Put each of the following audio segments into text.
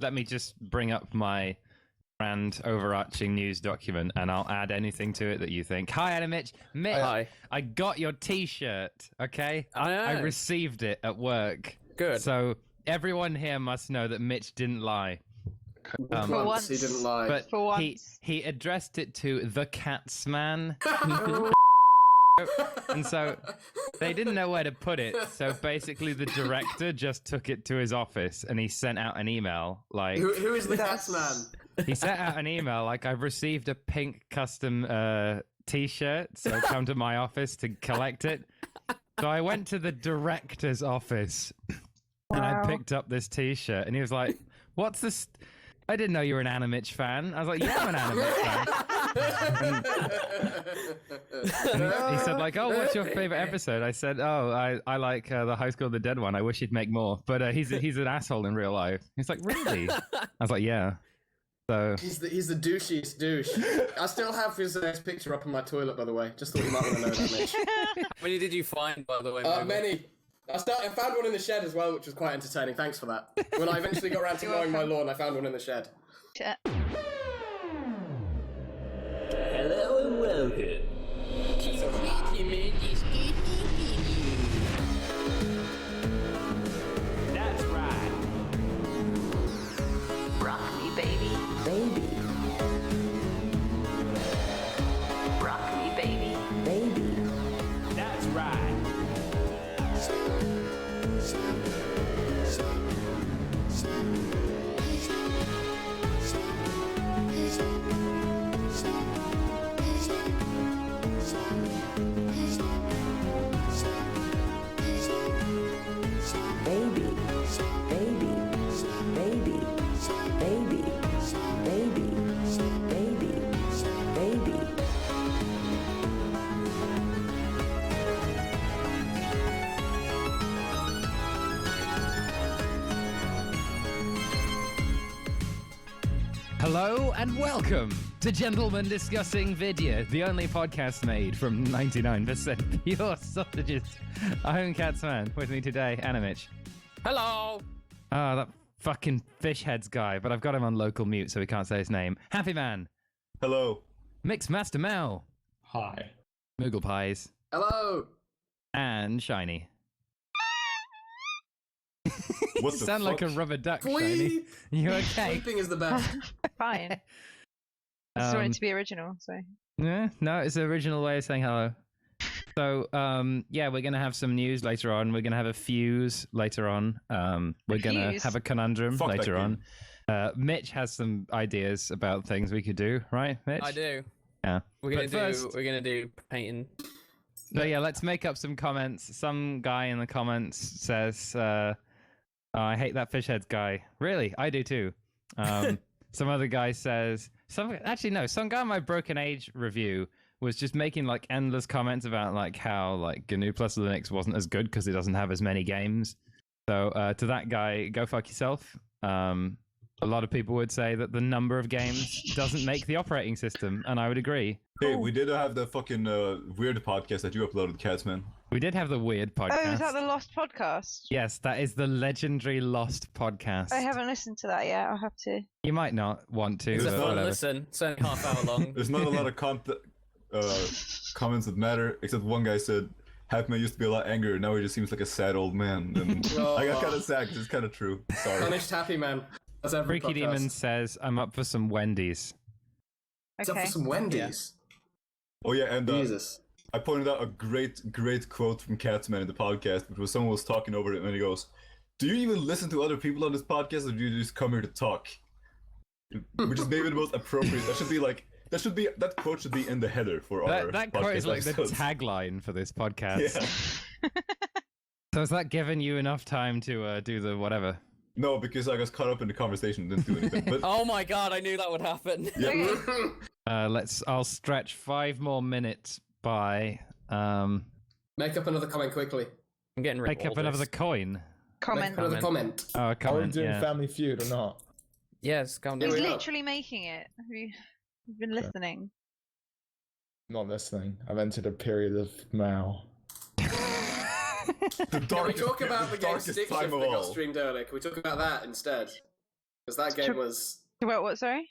let me just bring up my grand overarching news document, and I'll add anything to it that you think. Hi, Animitch. Mitch, Hi. I got your T-shirt. Okay, I received it at work. Good. So everyone here must know that Mitch didn't lie. For once, he didn't lie. But For once. he addressed it to the Catsman. And so they didn't know where to put it. So basically the director just took it to his office and he sent out an email like... Who is the Catsman? He sent out an email like, I've received a pink custom T-shirt, so come to my office to collect it. So I went to the director's office and I picked up this T-shirt and he was like, what's this... I didn't know you were an Animitch fan. I was like, yeah, I'm an Animitch fan. And he said, like, oh, what's your favorite episode? I said, oh, I like the High School of the Dead one. I wish he'd make more. But he's an asshole in real life. He's like, really? I was like, yeah. So he's the douchiest douche. I still have his picture up on my toilet, by the way. Just thought you might want to know that, Mitch. How many did you find, by the way? Many. I found one in the shed as well, which was quite entertaining. Thanks for that. When I eventually got around to mowing my lawn, I found one in the shed. Hello and welcome. That's right. Rock me, baby. Baby. Rock me, baby. Baby. That's right. Baby, baby, baby, baby, baby, baby, baby. hello and welcome to Gentlemen Discussing Vidya, the only podcast made from 99% pure sausages. I'm Catsman. With me today, Animitch. Hello. Oh, that fucking fish heads guy, but I've got him on local mute so we can't say his name. Happy Man. Hello. Mixed Master Mel. Hi. Moogle Pies. Hello. And Shiny. What You the sound fuck? like a rubber duck, Tweet. Shiny. You okay? Sleeping is the best. Fine. I just want it to be original, so. Yeah, no, it's the original way of saying hello. So, yeah, we're going to have some news later on. We're going to have a fuse later on. We're going to have a conundrum Fuck later that on. Mitch has some ideas about things we could do, right, Mitch? I do. Yeah. We're gonna do painting. So yeah, let's make up some comments. Some guy in the comments says, oh, I hate that fish heads guy. Really? I do too. Some other guy says, some guy in my Broken Age review was just making like endless comments about like how like GNU plus Linux wasn't as good because it doesn't have as many games. So to that guy, go fuck yourself. A lot of people would say that the number of games doesn't make the operating system, and I would agree. Hey, we did have the fucking weird podcast that you uploaded, Catsman. We did have the weird podcast. Oh, is that the Lost podcast? Yes, that is the legendary Lost podcast. I haven't listened to that yet. I'll have to. You might not want to. It's a but fun whatever. listen. It's only half hour long. There's not a lot of comments that matter, except one guy said, Happy Man used to be a lot angrier, now he just seems like a sad old man. And I got kind of sad because it's kind of true. Sorry. Punished Happy Man. That's every Freaky podcast. Demon says, I'm up for some Wendy's. It's up Okay. for some Wendy's. Oh yeah, and Jesus. I pointed out a great quote from Catsman in the podcast, which was someone was talking over it and he goes, do you even listen to other people on this podcast or do you just come here to talk? Which is maybe the most appropriate. That quote should be in the header for our That quote is like episodes. the tagline for this podcast. Yeah. So has that given you enough time to do the whatever? No, because I was caught up in the conversation and didn't do anything. But Oh my god, I knew that would happen. yeah. I'll stretch 5 more minutes by Make up another comment quickly. I'm getting rid pick of up all another this. coin. Comment. Make another comment. Oh, a Are we comment, doing yeah. Family Feud or not? Yes, calm down. He's we are. literally making it. Have you've been listening? Not listening. I've entered a period of Mao. The Can we talk about the game darkest Stick time Shift of that got all. streamed earlier? Can we talk about that instead? Because that game was What? Sorry.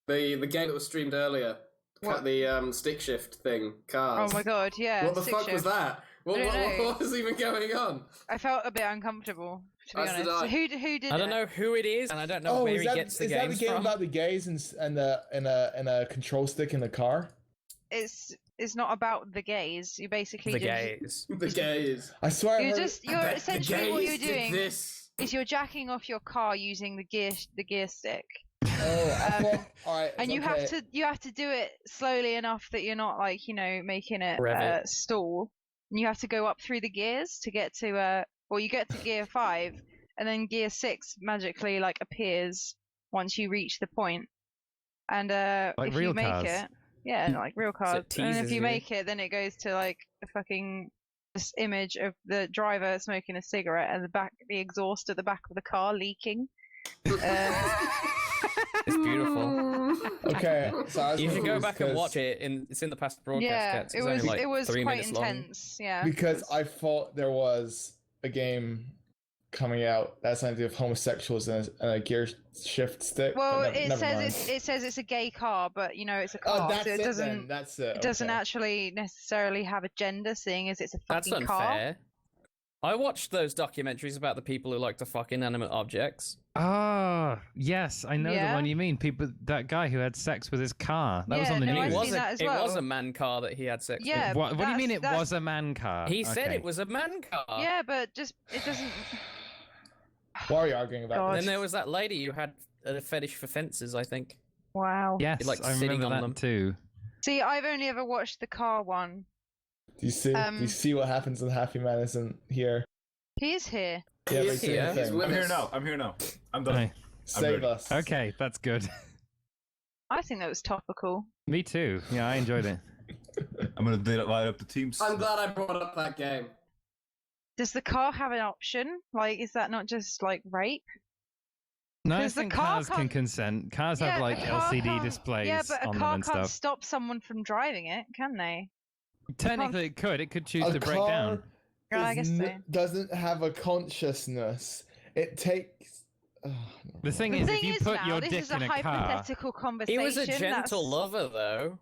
the game that was streamed earlier. What? The stick shift thing. Cars. Oh my god, yeah. What the stick fuck was shift. that? What was even going on? I felt a bit uncomfortable, to be As did honest. I. Who did I don't it? know who it is, and I don't know Oh, where is he that, gets the is that the games game from. about the gays and a control stick in the car? It's not about the gays. You basically The just, gays. The gays. I swear. you're essentially what you're doing This. is you're jacking off your car using the gear stick. Oh, I thought, all right. And you okay. have to do it slowly enough that you're not like, making it Rev it. stall. And you have to go up through the gears to get to you get to gear 5 and then gear 6 magically like appears once you reach the point. And Like if real you make cars. it, yeah, like real cars. And if teases you you. make it, then it goes to like a fucking this image of the driver smoking a cigarette and the exhaust at the back of the car leaking. It's beautiful. Okay, so I was You should go confused back and 'cause- watch it. It's in the past broadcast. Yeah, Cats. it It's was only like it was 3 quite minutes long. intense. Yeah, because I thought there was a game coming out that's something to do with homosexuals and a gear shift stick. well, but it never mind. says it's a gay car, but it's a Oh, car, that's so it it doesn't then. That's it. it doesn't okay. actually necessarily have a gender, seeing as it's a That's fucking unfair. car. I watched those documentaries about the people who like to fuck inanimate objects. Ah, yes, I know the Yeah. one you mean. That guy who had sex with his car. That was Yeah, on the no, I've news. seen that as well. It was a man car that he had sex Yeah, with. What do you mean it that's- was a man car? He said Okay. it was a man car. Yeah, but just it doesn't. What are you arguing about? God. And then there was that lady who had a fetish for fences, I think. Wow. Yes, like I sitting remember on that them. too. See, I've only ever watched the car one. Do you see? Do you Um, see what happens when Happy Man isn't here? He's here. Yeah, He but is same here. thing. He's with I'm here us. now. I'm here now. I'm done. Hey. Save ready. us. Okay, that's good. I think that was topical. Me too. Yeah, I enjoyed it. I'm gonna divide up the teams. I'm glad I brought up that game. Does the car have an option? Like, is that not just like rape? No, I Because the think car cars can can't- consent. Cars have Yeah, like a car LCD can't- displays Yeah, but a on them car and can't stuff. stop someone from driving it, can they? Technically, it could. It could choose A to break down. car Yeah, I guess so. doesn't have a consciousness. It takes. Oh, no. The thing The is, thing if you is put now, your this dick is a in a car, hypothetical He conversation. was a gentle that's- lover, though.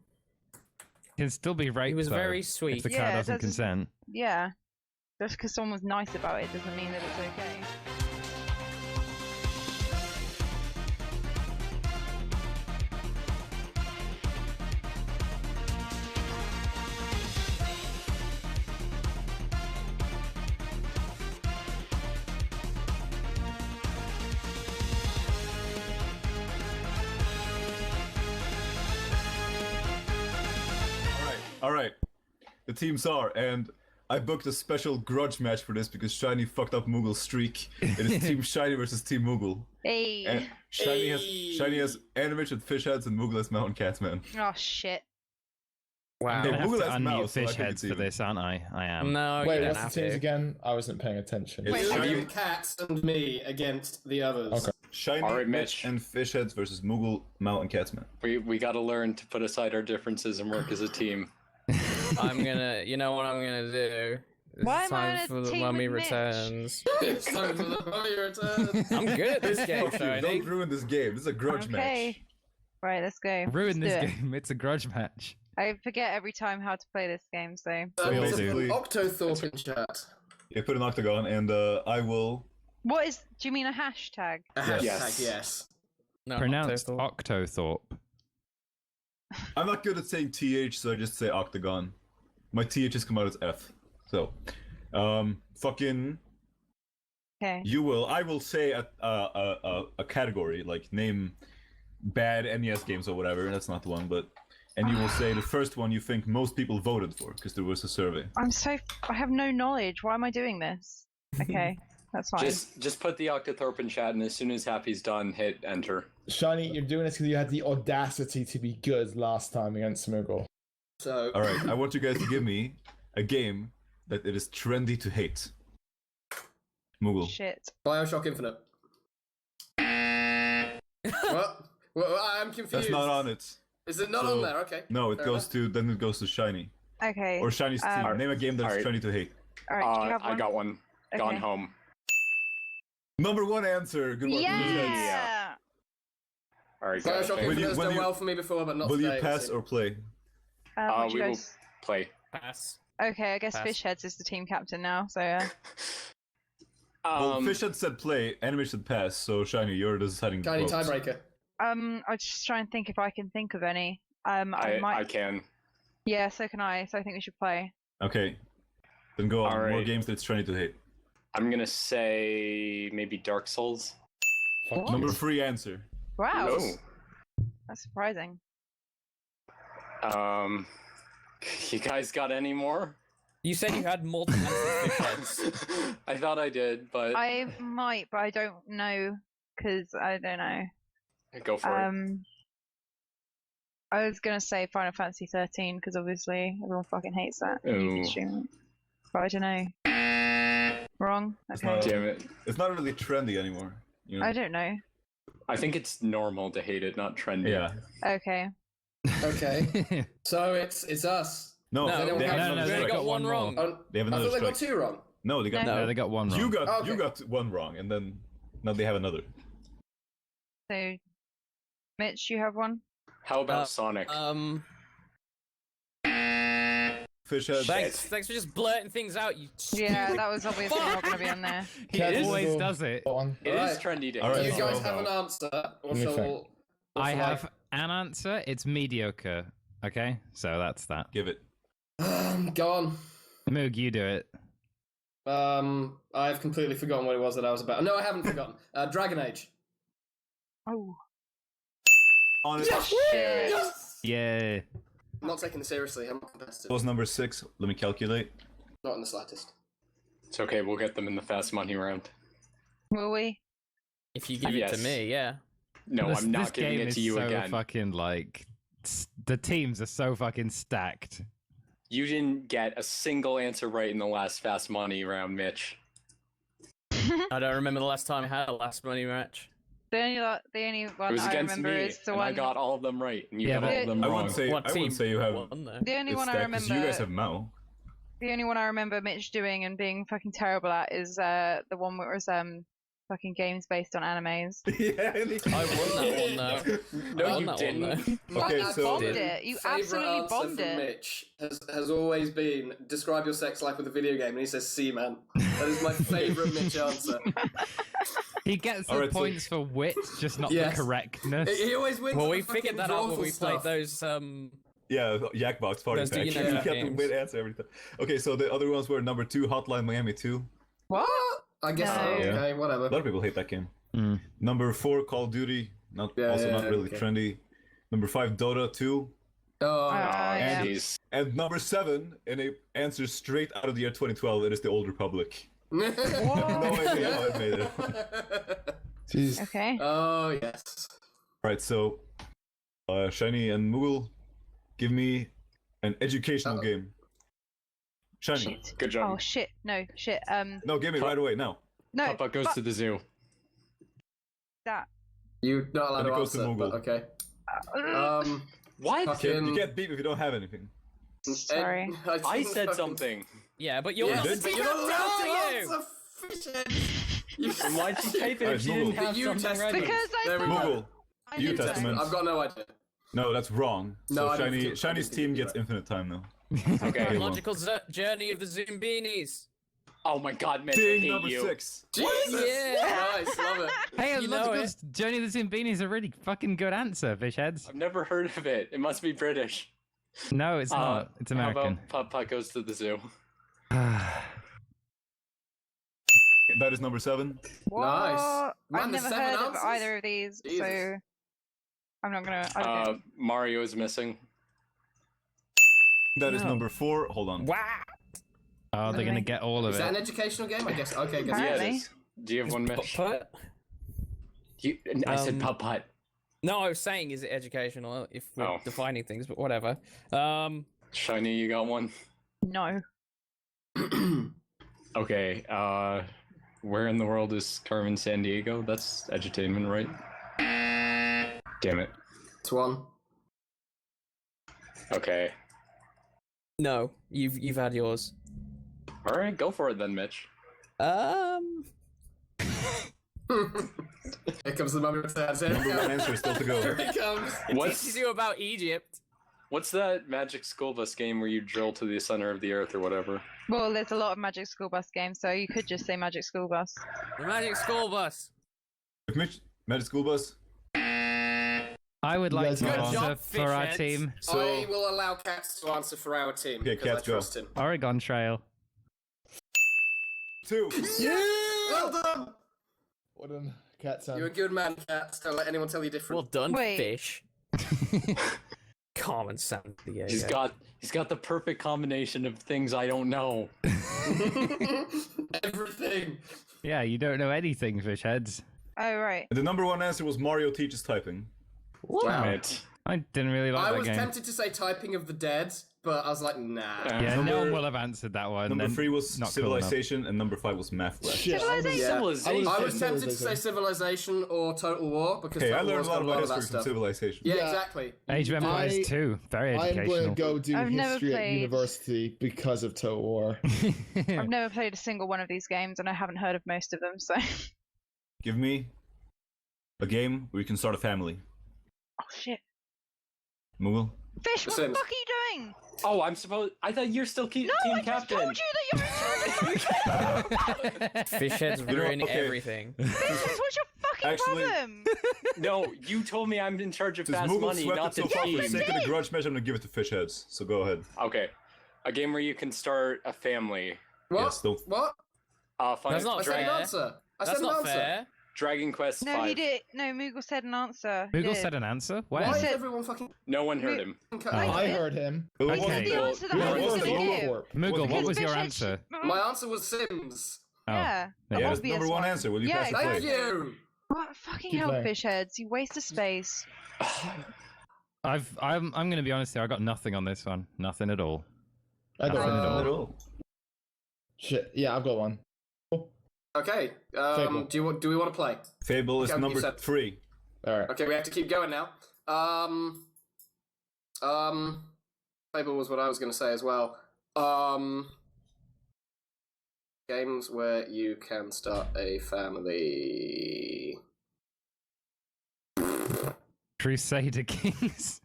it can still be rape. He was though, very if sweet. the car Yeah, doesn't that's- consent. Yeah. Just because someone was nice about it doesn't mean that it's okay. All right. The teams are, and I booked a special grudge match for this because Shiny fucked up Moogle's streak. It is Team Shiny versus Team Moogle. Hey. And Shiny has Animitch and fish heads, and Moogle has Mountain Catsman. Oh shit. Wow. I'm gonna have Moogle to has unmute mouse, so I fish think heads it's for even. this, aren't I? I am. No, Wait, you don't what's the have teams to. again? I wasn't paying attention. It's It's Wait, Shiny, you, Cats, and me against the others. Okay. Shiny All right, Mitch, Mitch. and fish heads versus Moogle, Mountain Catsman. We got to learn to put aside our differences and work as a team. I'm gonna. You know what I'm gonna do? It's Why am I time on a for the team mummy with Mitch? returns. It's time for the mummy return. I'm good at this game, Fuck you, Shiny. don't ruin this game. This is a grudge Okay. match. Right, let's go. Ruin Let's this do it. game. It's a grudge match. I forget every time how to play this game, so. We all It's a do. Octothorpe in chat. Yeah, put an octagon, and I will. What is. Do you mean a hashtag? A hashtag, Yes. yes. No, Pronounced Octothorpe. Octothorpe. I'm not good at saying TH, so I just say octagon. My THs come out as F. So, fucking. Okay. I will say a category, like name bad NES games or whatever. That's not the one, but. And you will say the first one you think most people voted for, because there was a survey. I have no knowledge. Why am I doing this? Okay, that's fine. Just put the Octothorpe in chat, and as soon as Happy's done, hit enter. Shiny, you're doing this because you had the audacity to be good last time against Moogle. So, Alright, I want you guys to give me a game that it is trendy to hate. Moogle. Shit. Bioshock Infinite. What? Well, I'm confused. That's not on it. Is it not So- on there? Okay. No, it Fair goes enough. then it goes to Shiny. Okay. Or Shiny's team. Name a game that's Alright. trendy to hate. Alright, do you have one? I got one. Gone Okay. home. Number one answer. Good luck. Yeah! Alright, Bioshock guys. Infinite has when done you- well for me before, but not Will today. you pass or play? What do We you will guys... play. Pass. Okay, I guess Pass. Fishheads is the team captain now, so Well, Fish had said play, Animitch said pass, so Shiny, you're the deciding Tiny vote. tiebreaker. I'll just try and think if I can think of any. I might. I can. Yeah, so can I. So I think we should play. Okay. Then go on. More Alright. games that it's trying to hate. I'm gonna say maybe Dark Souls. Fuck Number you. 3 answer. Wow, No. that's surprising. You guys got any more? You said you had multiple fish heads. I thought I did, but I might, but I don't know because I don't know. go for it. I was gonna say Final Fantasy 13 because obviously everyone fucking hates that. Ooh. But I don't know. Wrong. It's Okay. not- Damn it. It's not really trendy anymore. You know? I don't know. I think it's normal to hate it, not trendy. Yeah. Okay. Okay. So it's us. No, No, they have no, another no, we they only strike. got one more. wrong. Oh, They have I another thought they got strike. 2 wrong. No, they got No. No, they got one wrong. You got Okay. you got one wrong, and then now they have another. So, Mitch, you have one. How about Uh, Sonic? Fish head. Thanks for just blurting things out, you Yeah, that was obviously not Fuck! gonna be on there. He Cat always Google. does it. One. It is Alright. trendy to Alright, Do hate. you guys so- have an answer? Or Let me shall, think. or I shall have an answer. It's mediocre. Okay, so that's that. Give it. Go on. Moog, you do it. I've completely forgotten what it was that I was about. No, I haven't forgotten. Dragon Age. Oh. Honest. Shit. Yes! Yeah. I'm not taking this seriously. I'm competitive. Was number 6. Let me calculate. Not in the slightest. It's okay, we'll get them in the fast money round. Will we? If you give it Yes. to me, yeah. No, This- I'm this not giving game it is to you so again. Fucking like, the teams are so fucking stacked. You didn't get a single answer right in the last fast money round, Mitch. I don't remember the last time I had a last money match. The only It one was I against remember me, is the and one. I got all of them right, and you Yeah, got all but- of them I wrong. wouldn't say What I team wouldn't say you have. won, though? The only It's one I stacked, 'cause remember. you guys have Mao. The only one I remember Mitch doing and being fucking terrible at is the one where it was fucking games based on animes. Yeah. I won that one, though. No, I won you that didn't. One, though. Okay, you so- bombed it. You Favourite absolutely answer bombed from it. Mitch has always been describe your sex life with a video game, and he says "Seaman." That is my favourite Mitch answer. He gets the Alright, so- points for wit, just not Yes. the correctness. He always wins. Well, at we the figured fucking that out when we drawful played stuff. those. Yeah, Yakbox party Those pack. do you know You that got the games? win answer every time. Okay, so the other ones were number 2, Hotline Miami 2. What? I guess so. No. Okay, A whatever. lot of people hate that game. Mm. Number 4, Call of Duty. Not Yeah, not really okay. trendy. Number 5, Dota 2. Oh, yeah. Jeez. And number 7, and it answers straight out of the year 2012. It is the Old Republic. No idea how I made it. Jeez. Okay. Oh yes. Right, so Shiny and Moogle, give me an educational game. Shiny. Shit. Good job. Oh shit. No shit. No, give me right away now. No. Papa goes fuck to the zoo. that. You're not allowed Then it to goes to answer. Moogle. But okay. What? Fucking- You can't beat if you don't have anything. Sorry. I didn't said fucking- something. Yeah, but you're Yes, not the but team you're not allowed to captain, are you? answer. Fish Then why'd you type it Alright, if you Moogle. didn't have You something tested ready? Because I There we thought. go. Moogle. I You didn't know. Testament. I've got no idea. No, that's wrong. No, So I don't think- I Shiny's don't team think gets you're infinite time now. Okay. Logical journey of the Zoom beanies. Oh my god, Mitch, I Ding, hate number you. 6. Jesus. Yeah. Nice, love it. Hey, You know Logical Journey of the Zimbini is a really fucking good answer, Fishheads. I've never heard of it. It must be British. No, it's not. It's How American. about Papa goes to the zoo? That is number 7. What? Nice. Man, I've there's never 7 heard of answers? either of these, Jesus. so I'm not gonna. I don't know. Mario is missing. That is No. number 4. Hold on. Wow. Oh, they're gonna get all of Is that an it. educational game? I guess. Okay, guess. Yeah, Apparently. it is. Do you have one, Mitch? Putt? I said Um, putt-putt. No, I was saying, is it educational if we're Oh. defining things, but whatever. Shiny, you got one? No. Okay, where in the world is Carmen San Diego? That's edutainment, right? Damn it. It's one. Okay. No, you've had yours. Alright, go for it then, Mitch. Here comes the moment of answer. Number one answer is still to Here go. it comes. It What's- teaches you about Egypt. What's that Magic School Bus game where you drill to the center of the earth or whatever? Well, there's a lot of Magic School Bus games, so you could just say Magic School Bus. The Magic School Bus. Magic School Bus. I would like to Good answer job, for our fishheads. team. I will allow Cats to answer for our team Okay, because I Cats, go. trust him. Oregon Trail. 2. Yeah! Well done! What a cat sound. You're a good man, Cats. Don't let anyone tell you Well different. done, Wait. fish. Common sound. Yeah, He's got the perfect combination of things I don't know. Everything. Yeah, you don't know anything, fish heads. Oh, right. The number one answer was Mario teaches typing. Wow. Right. I didn't really like I that was game. tempted to say Typing of the Dead, but I was like, nah. Yeah, no Number- one will have answered that one. Number then 3 was not cool enough. Civilization, and number 5 was Math Flash. Shit, I was- Yeah. Civilization. I was tempted to say Civilization or Total War because Okay, I Total learned War's a got lot a about lot of history that from stuff. Civilization. Yeah, Yeah. exactly. Age of Empires I- 2, very I'm going educational. to go do I've never history at played- university because of Total War. I've never played a single one of these games, and I haven't heard of most of them, so... Give me a game where you can start a family. Oh, shit. Moogle? Fish, what the Sims. fuck are you doing? Oh, I'm supposed. I thought you're still team No, I just captain. told you that you're in charge of Fish heads know what? ruin Okay. everything. Fish heads, what's your fucking Actually- problem? No, you told me I'm in charge of Since fast Moogle money, swept not it so the far for the team. sake of the grudge match, I'm gonna give it to fish heads. So go ahead. Okay, a game where you can start a family. What? Yes, don't- What? Final That's not I said an fair. answer. I That's said an not answer. fair. Dragon Quest No, 5. he did. No, Moogle said an answer. He Moogle did. said an answer? Why When? is said- everyone fucking... No one heard him. I heard him. It Okay. wasn't The the- answer that it I was wasn't gonna the- give. Moogle, what Because was your Fish heads- answer? My answer was Sims. Oh. Yeah. Yeah, Yeah, Obvious that's number one answer. Will you Yeah, pass the exactly. play? Thank you. What fucking Keep hell, playing. fish heads? You waste of space. I'm going to be honest here. I got nothing on this one. Nothing at all. I don't Nothing know. at all. Shit, yeah, I've got one. Okay. Fable. Do we want to play? Fable is Okay, you number said- 3. Alright. Okay, we have to keep going now. Fable was what I was going to say as well. Games where you can start a family. Crusader Kings.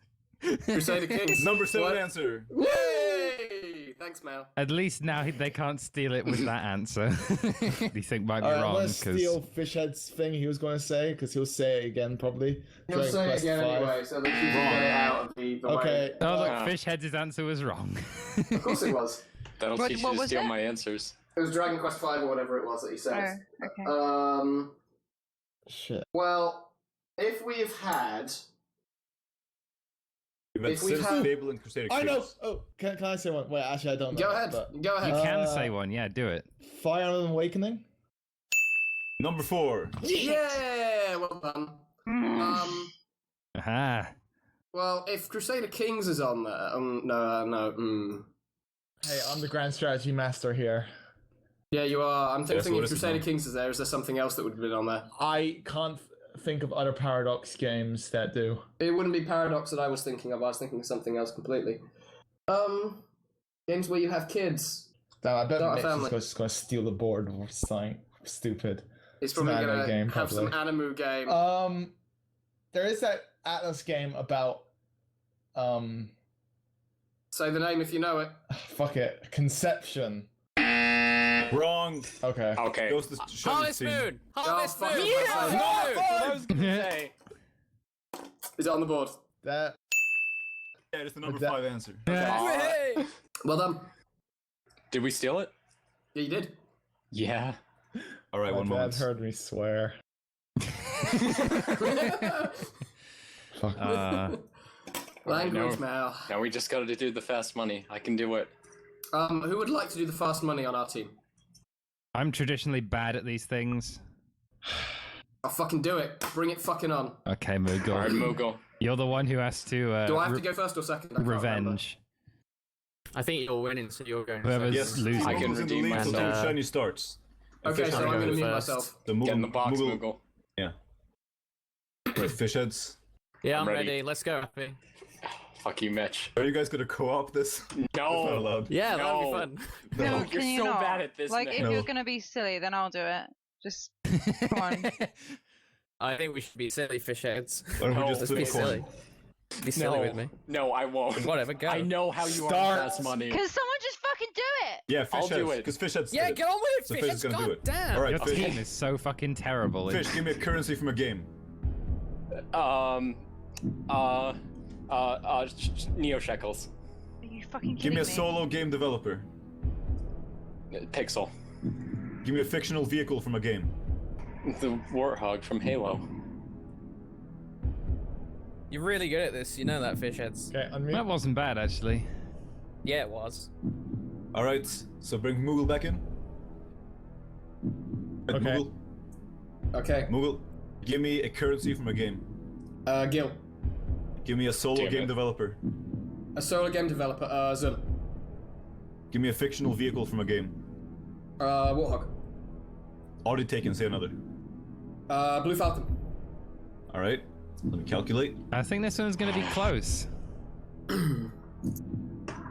Crusader Kings. Number 7 What? answer. Yay! Thanks, Mal. At least now they can't steal it with that answer. You think might be Alright, I'm wrong gonna steal because Fishhead's thing he was gonna say, because he'll say it again probably. You'll Dragon say it Quest again 5. anyway, so that you can get it out of the Okay. way. oh look, Ah. Fishhead's answer was wrong. Of course it was. That'll What- teach what you to was steal it? my answers. It was Dragon Quest 5 or whatever it was that he said. Oh, okay. Shit. Well, if we've had... We've had If we Sims, have- Fable, and Crusader I know! Kings. Oh, can I say one? Wait, actually I don't know. Go ahead. but- Go You ahead. can say one, yeah, do it. Fire Emblem Awakening? Number 4. Yeah, well done. Aha. Well, if Crusader Kings is on there, no. Hey, I'm the Grand Strategy Master here. Yeah, you are. I'm so thinking what if is it Crusader on? Kings is there, is there something else that would have been on there? I can't think of other Paradox games that do. It wouldn't be Paradox that I was thinking of. I was thinking of something else completely. Games where you have kids. Damn, I bet Not a Mitch family. is just gonna steal the board or something stupid. It's It's probably an anime going to game, have some probably. Animu game. There is that Atlas game about Say the name if you know it. fuck it, Conception. Wrong. Okay. Okay. Goes to Harvest team. Moon! Harvest fuck Moon! it, Yeah! that's Moon! What I was gonna say. Is it on the board? That Yeah, it's the number That- 5 answer. Hey! Well done. Did we steal it? Yeah, you did. Yeah. All right, my one dad moment. heard me swear. Fuck. Language, no. Mal. Now we just gotta do the fast money. I can do it. Who would like to do the fast money on our team? I'm traditionally bad at these things. I'll fucking do it. Bring it fucking on. Okay, Alright, Moogle. Moogle. You're the one who has to Do I have to go first or second? I can't remember. revenge. I think you're winning, so you're going Whoever's first. Yes, losing. I can Moogle's in the redeem lead till myself. Shiny starts. And Okay, Fish so Heads I'm go going to mute first. myself. The Get in the Moogle, box, Moogle. Moogle. Right, fish heads. Yeah, I'm I'm ready. ready. Let's go, Happy. Fuck you, Mitch. Are you guys gonna co-op this? That's not No. allowed. Yeah, that'll be No. fun. No, You're can you so not? bad at this, Like, Nick. if No. you're gonna be silly, then I'll do it. Just come on. I think we should be silly fish heads. Why don't we No, just Let's flip be a coin? silly. Be silly with me. No, I won't. Whatever, go. I know how you Start. are with money. Because someone just fucking do it. Yeah, I'll fish do heads. it. Because fish heads. Yeah, did it. get on with it, So fish Fish heads. is gonna do God it. damn. All right, Your Fish. team is so fucking terrible. Fish, give me a currency from a game. Neo Shekels. Are you fucking Give kidding me a solo game developer. Pixel. Give me a fictional vehicle from a game. The Warthog from Halo. You're really good at this. You know that, fish heads. Okay, That unmute. wasn't bad, actually. Yeah, it was. All right, so bring Moogle back in. Okay. Moogle, Okay. Moogle, give me a currency from a game. Gil. Give me a solo Damn game it. developer. A solo game developer. Zul. Give me a fictional vehicle from a game. Warthog. Already taken, say another. Blue Falcon. All right, let me calculate. I think this one's going to be close.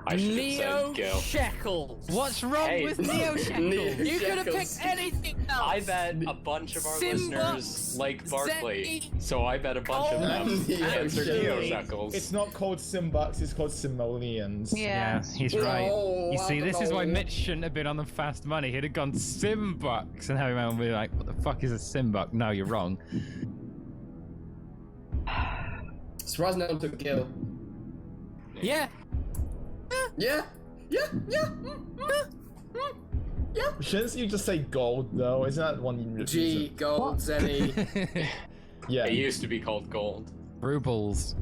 I should have Neo said go. Shekels. What's wrong Hey. with Neo Shackles? You could have picked anything else. I bet a bunch of our listeners Simbucks, like Barkley, Zenny, so I bet a bunch of them Neo answered Neo Shekels. Shekels. It's not called Simbucks, it's called Simoleons. Yeah, he's No, right. You I see, don't this is why know. Mitch shouldn't have been on the fast money. He'd have gone Simbucks, and Harry Man would be like, "What the fuck is a Simbuck?" No, you're wrong. Surprised no one took Gil. Yeah. Yeah. Yeah. Yeah. Yeah. Shouldn't you just say gold though? Isn't that one you G, gold, Zenny. Yeah, It used to be called gold. Rubles.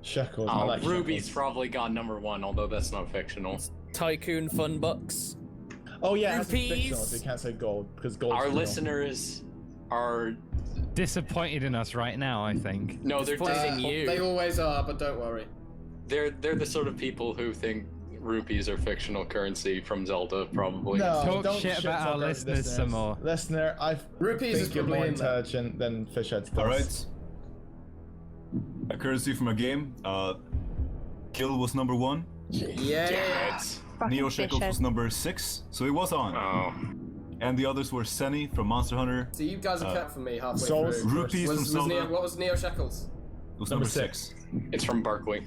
shekels. I like Ruby's shekels. probably gone #1, although that's not fictional. Tycoon Fun Bucks. Oh yeah, it has to be Rupees. fictional, so you can't say gold because gold. Our listeners are Disappointed in us right now, I think. no, they're Disappointing you. They always are, but don't worry. they're the sort of people who think rupees are fictional currency from Zelda, probably. No, Talk don't shit about our talk listeners some more. Listener, I Rupees is think you're probably more in there. intelligent than Fishheads does. All right. A currency from a game. Kill was number 1. Yeah. Damn it. Fucking Neo Shekels fishhead. was number 6, so he was on. Oh. And the others were Senny from Monster Hunter. So you guys are kept from me halfway Souls. through. Rupees from Was Zelda Neo, what was Neo Shekels? was Number number 6. It's from Barkley.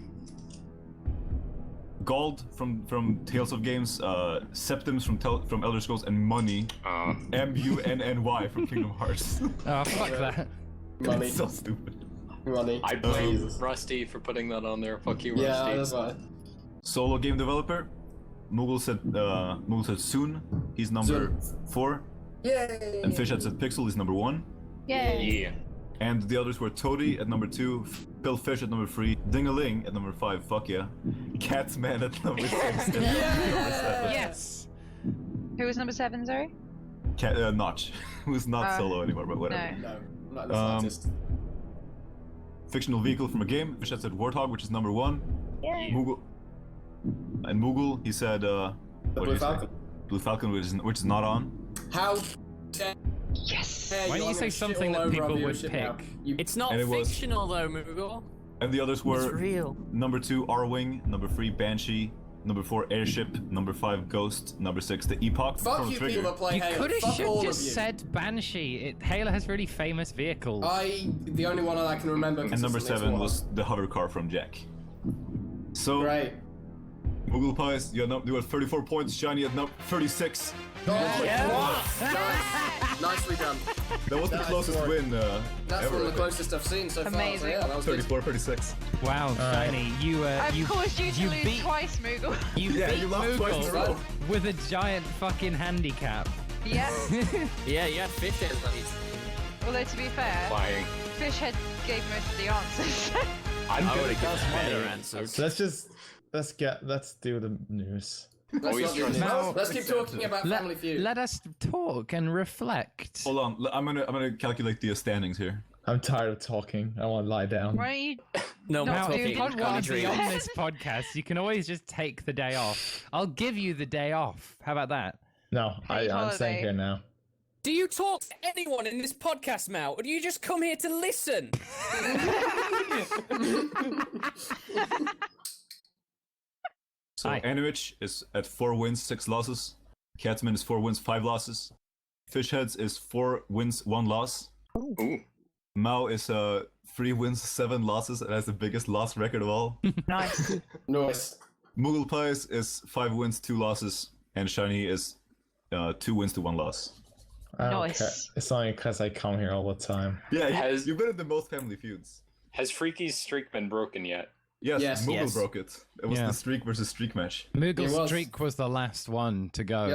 Gold from Tales of Games. Septims from Elder Scrolls, and Money. Munny from Kingdom Hearts. Oh, fuck that. Money. It's so stupid. Money. I blame Jesus. Rusty for putting that on there. Fuck you, Rusty. Yeah, that's right. Solo game developer. Moogle said Soon. He's number 4. Yay! And Fishhead said Pixel is number 1. Yay. Yeah. And the others were Toady at number 2, Phil Fish at number 3, Ding-a-Ling at number 5, fuck yeah, Catsman at number 6, and number 7. Yes! Who was number 7, sorry? Notch, who's not solo anymore, but whatever. No. No, I'm not the scientist. Fictional vehicle from a game, Fishhead said Warthog, which is number 1. Yay. Moogle, he said, what did Blue he say? Falcon. Blue Falcon, which is not on. How dare Yes. you? Why don't you I'm say gonna shit something all that over our people would viewership now. pick? You- It's not And it was- fictional though, Moogle. And the others It's were real. number 2, R-Wing, number 3, Banshee, number 4, Airship, number 5, Ghost, number 6, the Epoch Fuck from you Trigger. people that play You Halo. could have Fuck all of you. just said Banshee. Halo has really famous vehicles. The only one I can remember. And number consistently 7 is was the hover car from Jack. So, Right. Moogle Pies, you had 34 points, Shiny had 36. Nicely done. That was the Nice closest work. win That's ever. one of I the closest I've seen so far. So Amazing. yeah, that was good. 34, 36. Wow, Shiny, you I've caused you to lose beat twice, Moogle. you Yeah, beat you lost twice in a Moogle row. with a giant fucking handicap. Yeah. Yeah, you had fish heads, buddies. Although to be fair, Lying. Fishhead gave most of the answers. I'm I good would at have given better money. answers. let's do the news. Let's, Always not do trust this. Now- Let's keep talking about Family Feud. Let us talk and reflect. Hold on, I'm gonna calculate the standings here. I'm tired of talking. I want to lie down. Why don't you? No, Not Now, do if you the don't want to be podcast. on this podcast, you can always just take the day off. I'll give you the day off. How about that? No, Paid I'm staying holiday. here now. Do you talk to anyone in this podcast, Mal, or do you just come here to listen? So Aye. Animitch is at 4 wins, 6 losses. Catsman is 4 wins, 5 losses. Fishheads is 4 wins, 1 loss. Ooh. Mao is 3 wins, 7 losses, and has the biggest loss record of all. Nice. Nice. Moogle Pies is 5 wins, 2 losses, and Shiny is 2 wins to 1 loss. I don't Nice. care. It's only because I come here all the time. Yeah, Has- you've been in the most family feuds. Has Freaky's streak been broken yet? Yes, Yes. Moogle Yes. broke it. It was Yeah. the streak versus streak match. Moogle's It was. streak was the last one to go.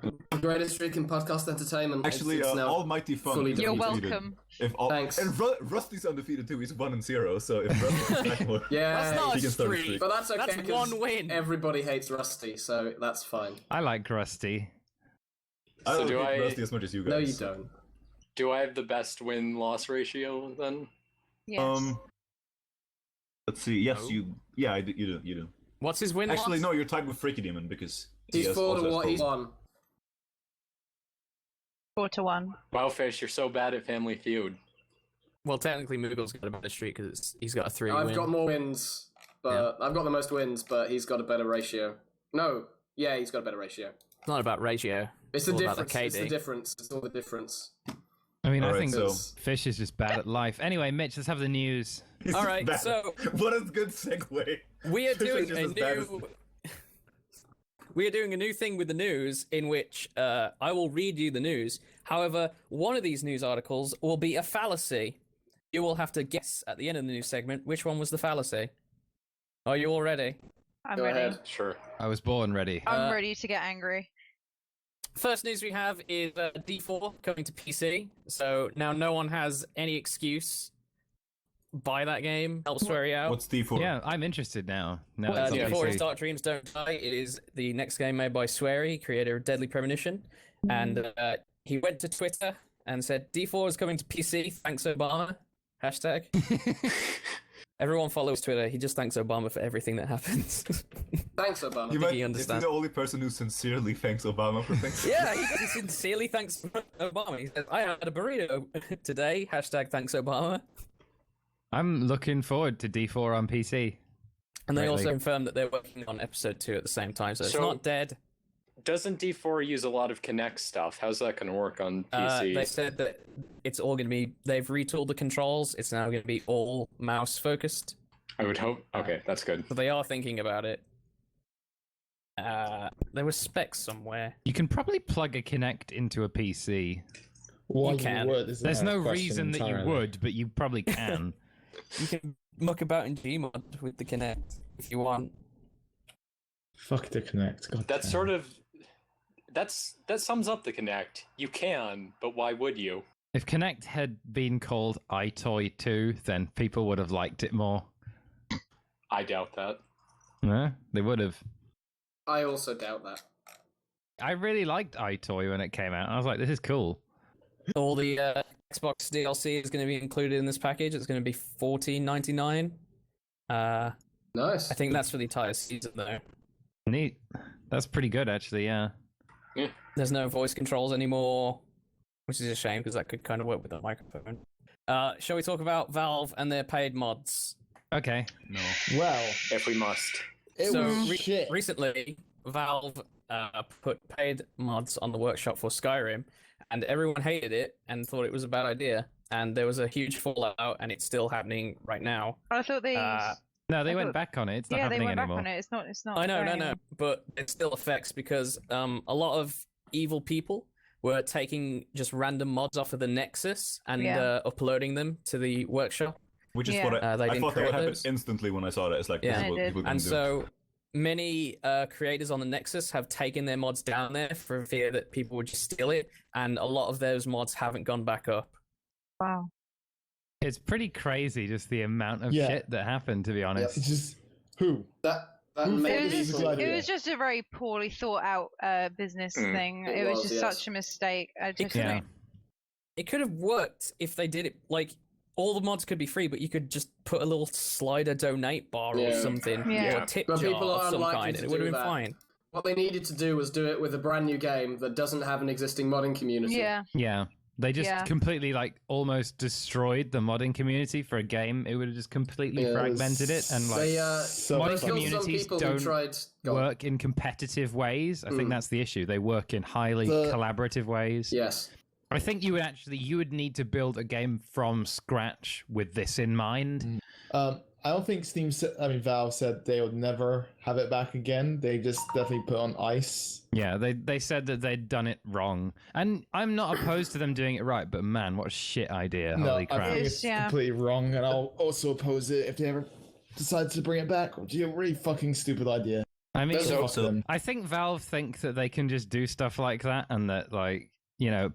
Yep. Greatest streak in podcast entertainment. Actually, It's now Almighty Fun fully is You're undefeated. welcome. If all, Thanks. And Rusty's undefeated too. He's 1-0. So if Rusty's back more, Yeah, That's not he a can start a streak. streak. but that's okay. That's 'cause one win. Everybody hates Rusty, so that's fine. I like Rusty. I So don't do hate I- Rusty as much as you guys. No, you don't. Do I have the best win-loss ratio then? Yes. Let's see. Yes, No. you. Yeah, you do. You do. What's his win? Actually, loss? no, you're tied with Freaky Demon because he He's has 4 also to has 1. He's four. 1. 4-1. Wowfish, you're so bad at Family Feud. Well, technically, Moogle's got a better streak because he's got a 3 I've win. got more wins, but I've got the most wins, but he's got a better ratio. No, yeah, he's got a better ratio. It's not about ratio. It's the all about the difference. It's the KD. difference. It's all the difference. I mean, I Alright, think so- Fish is just bad at life. Anyway, Mitch, let's have the news. He's All right, bad. so- what a good segue. We are Fish doing is just a as bad as- new. We are doing a new thing with the news in which I will read you the news. However, one of these news articles will be a fallacy. You will have to guess at the end of the news segment which one was the fallacy. Are you all ready? I'm Go ready. ahead. Sure. I was born ready. I'm ready to get angry. First news we have is D4 coming to PC. So now no one has any excuse. Buy that game. Help Swery out. What's D4? Yeah, I'm interested now. Now it's on D4 is PC. Dark Dreams Don't Die. It is the next game made by Swery, creator of Deadly Premonition. And he went to Twitter and said, D4 is coming to PC. Thanks, Obama. Hashtag. Everyone follows Twitter. He just thanks Obama for everything that happens. Thanks, Obama. You think might he is he understands. the only person who sincerely thanks Obama for things. Yeah, he sincerely thanks Obama. He says, I had a burrito today. Hashtag thanks Obama. I'm looking forward to D4 on PC. And they Greatly. also confirmed that they're working on episode 2 at the same time, so it's So- not dead. Doesn't D4 use a lot of Kinect stuff? How's that going to work on PC? They said that it's all going to be, they've retooled the controls. It's now going to be all mouse focused. I would hope. Okay, that's good. So they are thinking about it. There was specs somewhere. You can probably plug a Kinect into a PC. Why You can. would is There's another no question reason that you entirely. would, but you probably can. You can muck about in Gmod with the Kinect if you want. Fuck the Connect. God That's damn. sort of. That sums up the Kinect. You can, but why would you? If Kinect had been called iToy 2, then people would have liked it more. I doubt that. Yeah, they would have. I also doubt that. I really liked iToy when it came out. I was like, this is cool. All the Xbox DLC is going to be included in this package. It's going to be $14.99. Nice. I think that's for the entire season, though. Neat. That's pretty good, actually, yeah. There's no voice controls anymore, which is a shame because that could kind of work with the microphone. Shall we talk about Valve and their paid mods? Okay. No. Well, If we must. it So was shit. recently, Valve put paid mods on the workshop for Skyrim, and everyone hated it and thought it was a bad idea. And there was a huge fallout, and it's still happening right now. I thought they. No, they I went thought- baknow back on it. It's not yeah, they happening went anymore. back on it. It's not. It's not. I know, going no, anymore. but it still affects because a lot of evil people were taking just random mods off of the Nexus and Yeah. Uploading them to the workshop. Which is Yeah. what They I didn't thought that would create happen those. instantly when I saw that. It's like, Yeah. this is what They did. people can And do. so many creators on the Nexus have taken their mods down there for fear that people would just steal it, and a lot of those mods haven't gone back up. Wow. It's pretty crazy, just the amount of Yeah. shit that happened, to be honest. It's just who? That Who It made thought was, this me was feel- a good it idea? was just a very poorly thought out business Mm. thing. It It was was, just yes. such a mistake. I It just could, Yeah. it could have worked if they did it like all the mods could be free, but you could just put a little slider donate bar or Yeah. something, or Yeah. a tip But jar people of are some unlikely kind, to and it would have do been that. fine. What they needed to do was do it with a brand new game that doesn't have an existing modding community. yeah. Yeah. They just Yeah. completely, like, almost destroyed the modding community for a game. It would have just completely Yeah, it was- fragmented it. And, like, They So Modding they killed some communities people don't who tried. Go on. work in competitive ways. I think Mm. that's the issue. They work in highly The- collaborative ways. Yes. I think you would need to build a game from scratch with this in mind. I don't think Valve said they would never have it back again. They just definitely put it on ice. Yeah, they said that they'd done it wrong, and I'm not opposed to them doing it right. But man, what a shit idea! No, Holy crap! I think it's completely wrong, and I'll also oppose it if they ever decide to bring it back, which is a really fucking stupid idea. I mean, So I think Valve think that they can just do stuff like that, and that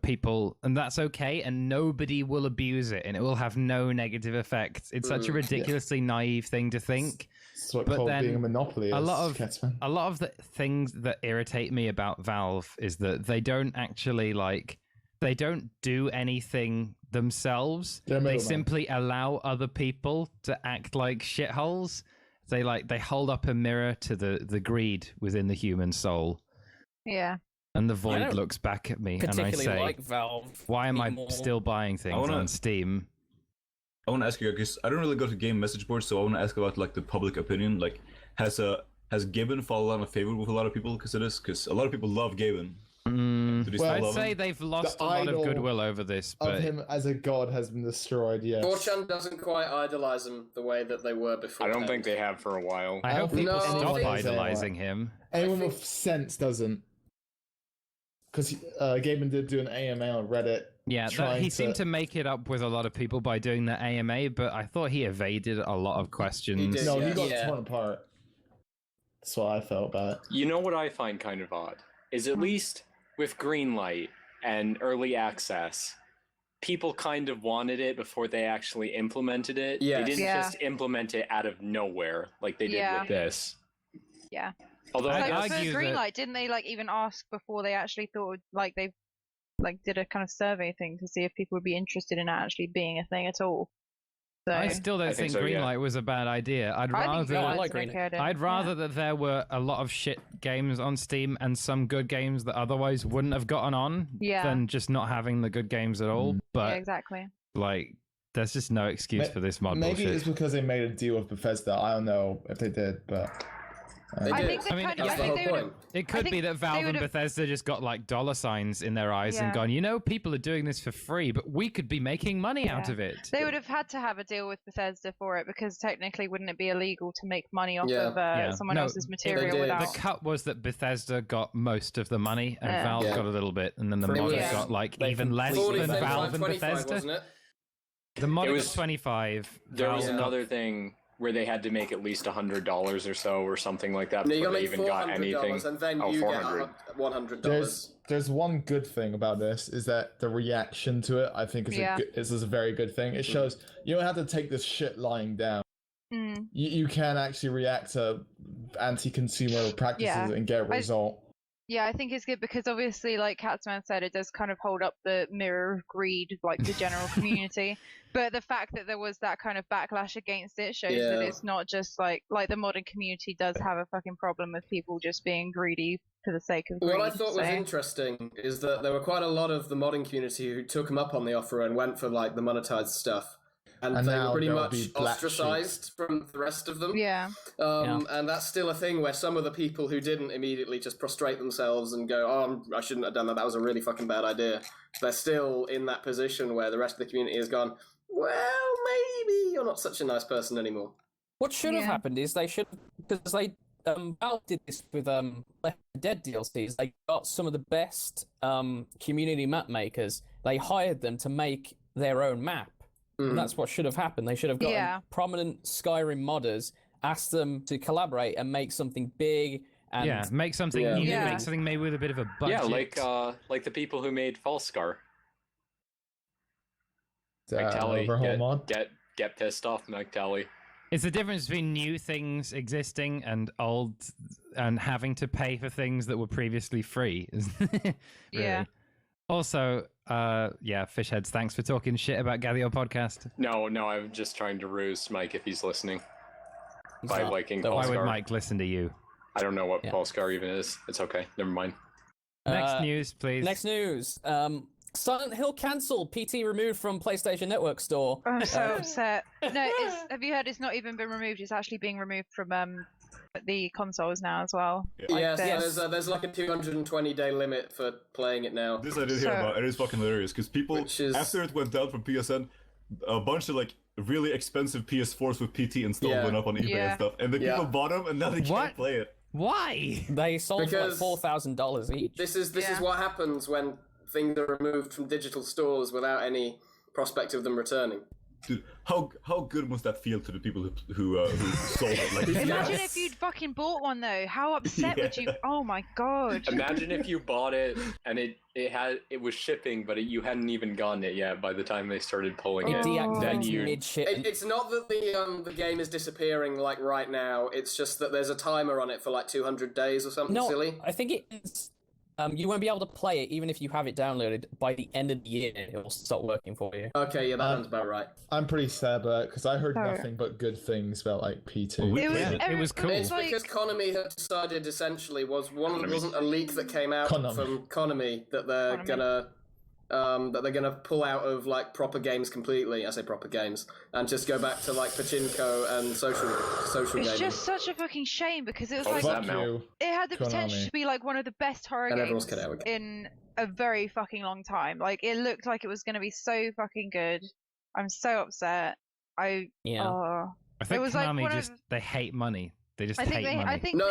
people, and that's okay, and nobody will abuse it, and it will have no negative effects. It's such a ridiculously naive thing to think. That's what But then being a monopoly is, a lot of Catsman. the things that irritate me about Valve is that they don't actually they don't do anything themselves. They simply allow other people to act like shitholes. They hold up a mirror to the greed within the human soul. Yeah. And the void looks back at me and I Particularly say, like Valve. why am I anymore. still buying things on Steam? I want to ask you, because I don't really go to game message boards, so I want to ask about like the public opinion. Like, has Gaben fallen out of favor with a lot of people because of this? Because a lot of people love Gaben. Do they still I'd love say him? they've lost The a lot of idol goodwill over this, but Of him as a god has been destroyed, yes. 4chan doesn't quite idolize him the way that they were before. I don't think they have for a while. I hope don't people think stop anyone does idolizing him. Anyone with sense doesn't. Because Gaben did do an AMA on Reddit. Yeah, he seemed to make it up with a lot of people by doing the AMA, but I thought he evaded a lot of questions. did. No, he Yeah. got torn apart. That's what I felt about it. You know what I find kind of odd is at least with Greenlight and early access, people kind of wanted it before they actually implemented it. Yes. They didn't Yeah. just implement it out of nowhere like they did with this. Yeah. Although I'd I Like guess, argue for that- Greenlight, didn't they even ask before they actually thought they did a kind of survey thing to see if people would be interested in it actually being a thing at all? So I still don't I think think so, yeah. Greenlight was a bad idea. I'd I rather think I Greenlight's like an Greenlight. okay idea. I'd rather that there were a lot of shit games on Steam and some good games that otherwise wouldn't have gotten on than just not having the good games at all. Yeah, But exactly. there's just no excuse for this mod Maybe bullshit. it's because they made a deal with Bethesda. I don't know if they did, but They I did. think they I mean, kind of, yeah, I That's the think whole they would point. It could think be that Valve they and would've- Bethesda just got like dollar signs in their eyes and Yeah. gone, people are doing this for free, but we could be making money out Yeah. of it. They would have had to have a deal with Bethesda for it because technically, wouldn't it be illegal to make money off Yeah. of Yeah. someone No, else's they material did. without? The cut was that Bethesda got most of the money and Yeah. Valve Yeah. got a little bit, and then the Pretty modders much. got like They even less completely than 40, Valve and 25, Bethesda. wasn't it? The mod It was was- 25. there was Valve got- another thing where they had to make at least $100 or so or something like that No, you before gotta they make even got $400 anything. and then Oh, you get $400. $100. there's one good thing about this is that the reaction to it, I think, is a very good thing. It shows you don't have to take this shit lying down. Mm. You can actually react to anti-consumer practices Yeah. and get a result. Yeah, I think it's good because obviously, like Catsman said, it does kind of hold up the mirror of greed, like the general community. But the fact that there was that kind of backlash against it shows that Yeah. it's not just like the modern community does have a fucking problem with people just being greedy for the sake of greed. What I thought was so- interesting is that there were quite a lot of the modding community who took him up on the offer and went for like the monetized stuff. And And they now were pretty there'll much be black ostracized from the rest of them. Yeah. And that's still a thing where some of the people who didn't immediately just prostrate themselves and go, I shouldn't have done that, that was a really fucking bad idea. They're still in that position where the rest of the community has gone, well, maybe you're not such a nice person anymore. What should have Yeah. happened is they should, because they Valve did this with Left 4 Dead DLCs. They got some of the best community map makers. They hired them to make their own map. And that's what should have happened. They should have gotten Yeah. prominent Skyrim modders, asked them to collaborate and make something big. And make something Yeah. new, Yeah. make something made with a bit of a budget. Yeah, like the people who made Falscar. Mike Tally, Overhaul mod. get pissed off, Mike Tally. It's the difference between new things existing and old and having to pay for things that were previously free. Really. Yeah. Also, Fishheads, thanks for talking shit about Gadio podcast. No, I'm just trying to ruse Mike if he's listening. He's By not. liking Don't Why worry. would Falscar. Mike listen to you? I don't know what Yeah. Falscar even is. It's okay. Never mind. Next news, please. Next news. Silent Hill cancelled. PT removed from PlayStation Network store. I'm so upset. No, have you heard? It's not even been removed. It's actually being removed from the consoles now as well. Yeah, this. so there's like a 220-day limit for playing it now. This I did hear about. It is fucking hilarious because people, after it went down from PSN, a bunch of like really expensive PS4s with PT installed went up on eBay and stuff, and the people bought them, and now they can't play it. Why? They sold for like $4,000 each. This is what happens when things are removed from digital stores without any prospect of them returning. Dude, how good must that feel to the people who sold it? Like, Imagine if you'd fucking bought one though. How upset would you? Oh my god. Imagine if you bought it and it was shipping, but you hadn't even gotten it yet by the time they started pulling it. Then It's not that the game is disappearing like right now. It's just that there's a timer on it for like 200 days or something silly. I think it's. You won't be able to play it even if you have it downloaded. By the end of the year, it will stop working for you. Okay, yeah, that sounds about right. I'm pretty sad about it because I heard nothing but good things about like PT. It was cool. It's because Konami had decided essentially wasn't a leak that came out from Konami that they're gonna pull out of like proper games completely. I say proper games and just go back to like pachinko and social gaming. It's just such a fucking shame because it was it had the potential to be like one of the best horror games in a very fucking long time. Like it looked like it was gonna be so fucking good. I'm so upset. I think Konami they hate money. They just hate money. I think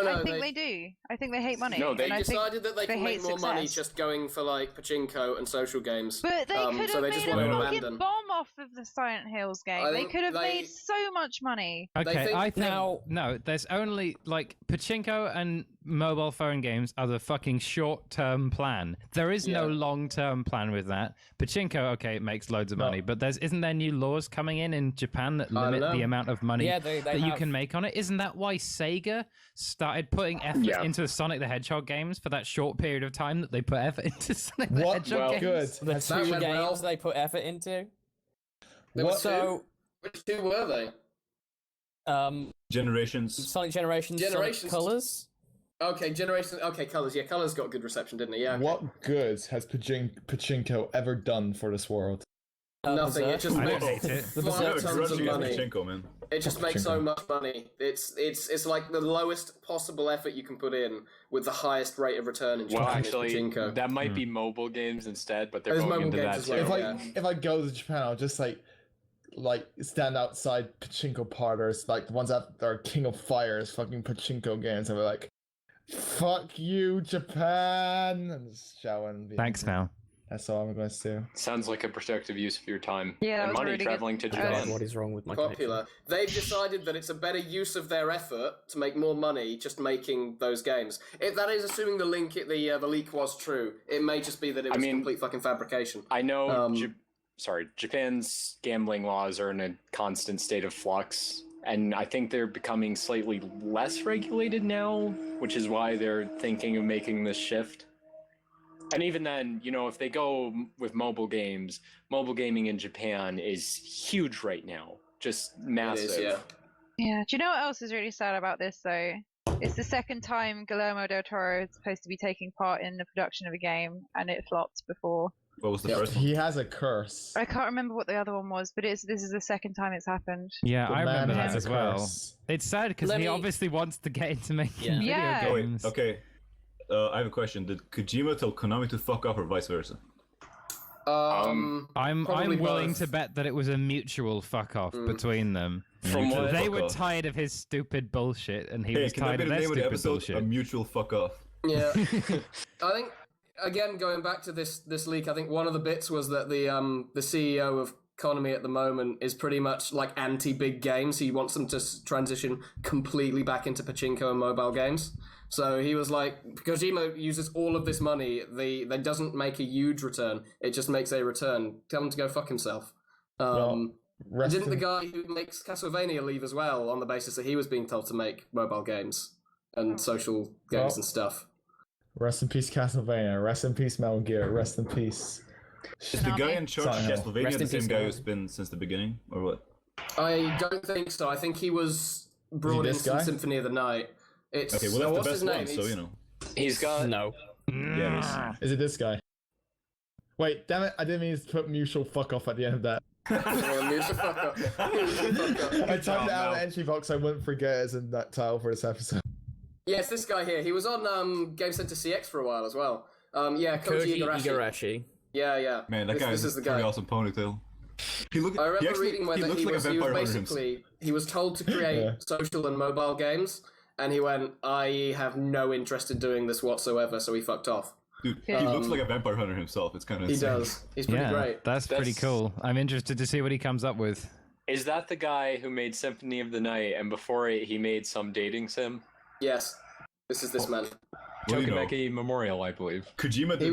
they do. I think they hate money. No, they decided that they can make more money just going for like pachinko and social games. But they could have made a fucking bomb off of the Silent Hills game. They could have made so much money. Okay, I think no. There's only like pachinko and mobile phone games are the fucking short-term plan. There is no long-term plan with that. Pachinko, okay, it makes loads of money, but isn't there new laws coming in Japan that limit the amount of money that you can make on it? Isn't that why Sega started putting effort into Sonic the Hedgehog games for that short period of time that they put effort into Sonic the Hedgehog games? The two games they put effort into. Which two were they? Generations. Sonic Generations. Sonic Colors. Okay, Generations. Okay, Colors. Yeah, Colors got good reception, didn't it? Yeah. Okay. What good has Pachinko ever done for this world? Nothing. It just makes tons of money. Pachinko, man. It just makes so much money. It's like the lowest possible effort you can put in with the highest rate of return in Japan. Well, actually, that might be mobile games instead, but they're going into that too. If I go to Japan, I'll just like stand outside pachinko parlors, like the ones that are King of Fighters, fucking pachinko games, and we're like, "Fuck you, Japan!" and just shouting. Thanks, now. That's all I'm going to do. Sounds like a productive use of your time. Yeah, and money really traveling to Japan. What is wrong with my popular? They've decided that it's a better use of their effort to make more money just making those games. That is assuming the leak was true. It may just be that it was complete fucking fabrication. I know. Japan's gambling laws are in a constant state of flux, and I think they're becoming slightly less regulated now, which is why they're thinking of making this shift. And even then, if they go with mobile games, mobile gaming in Japan is huge right now. Just massive. It is, yeah. Do you know what else is really sad about this, though? It's the second time Guillermo del Toro is supposed to be taking part in the production of a game, and it flopped before. What was the first one? He has a curse. I can't remember what the other one was, but this is the second time it's happened. Yeah, I remember that as well. It's sad because he obviously wants to get into making video games. Okay. I have a question. Did Kojima tell Konami to fuck off or vice versa? I'm willing to bet that it was a mutual fuck off between them. From what they were tired of his stupid bullshit, and he was tired of their stupid bullshit. A mutual fuck off. Yeah, I think again going back to this leak, I think one of the bits was that the CEO of Konami at the moment is pretty much like anti-big games. He wants them to transition completely back into pachinko and mobile games. So he was like, Kojima uses all of this money. That doesn't make a huge return. It just makes a return. Tell him to go fuck himself. Didn't the guy who makes Castlevania leave as well on the basis that he was being told to make mobile games and social games and stuff? Rest in peace, Castlevania. Rest in peace, Metal Gear. Rest in peace. Is the guy in charge of Castlevania the same guy who's been since the beginning, or what? I don't think so. I think he was brought in since Symphony of the Night. It's okay, well, that's the best one, so He's got no. Yeah, is it this guy? Wait, damn it! I didn't mean to put mutual fuck off at the end of that. Mutual fuck off. I typed it out of the entry box. I wouldn't forget it as in that title for this episode. Yes, this guy here. He was on Game Center CX for a while as well. Yeah, Koji Igarashi. Yeah. Man, that guy this is the guy. pretty awesome ponytail. I remember reading where he was told to create social and mobile games, and he went, I have no interest in doing this whatsoever, so he fucked off. Dude, he looks like a vampire hunter himself. It's kind of insane. He does. He's pretty great. That's pretty cool. I'm interested to see what he comes up with. Is that the guy who made Symphony of the Night, and before it, he made some dating sim? Yes. This is this man. Tokimeki Memorial, I believe. Kojima did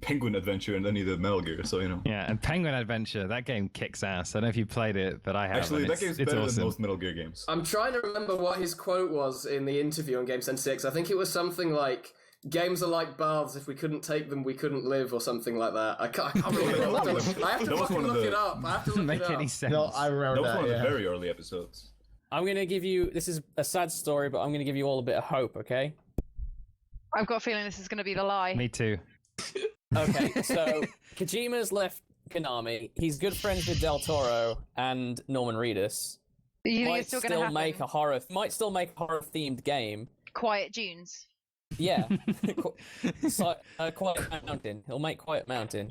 Penguin Adventure, and then he did Metal Gear, so you know. Yeah, and Penguin Adventure, that game kicks ass. I don't know if you played it, but I have. Actually, that game's better than most Metal Gear games. I'm trying to remember what his quote was in the interview on Game Center 6. I think it was something like, games are like baths, if we couldn't take them, we couldn't live, or something like that. I can't remember. I have to fucking look it up. I have to look make it up. any sense. No, I remember that was one of the very early episodes. I'm going to give you, this is a sad story, but I'm going to give you all a bit of hope, okay? I've got a feeling this is going to be the lie. Me too. Okay, so Kojima's left Konami. He's good friends with Del Toro and Norman Reedus. You think it's still going to happen? Might still make a horror-themed game. Quiet Dunes. Yeah. Quiet Mountain. He'll make Quiet Mountain.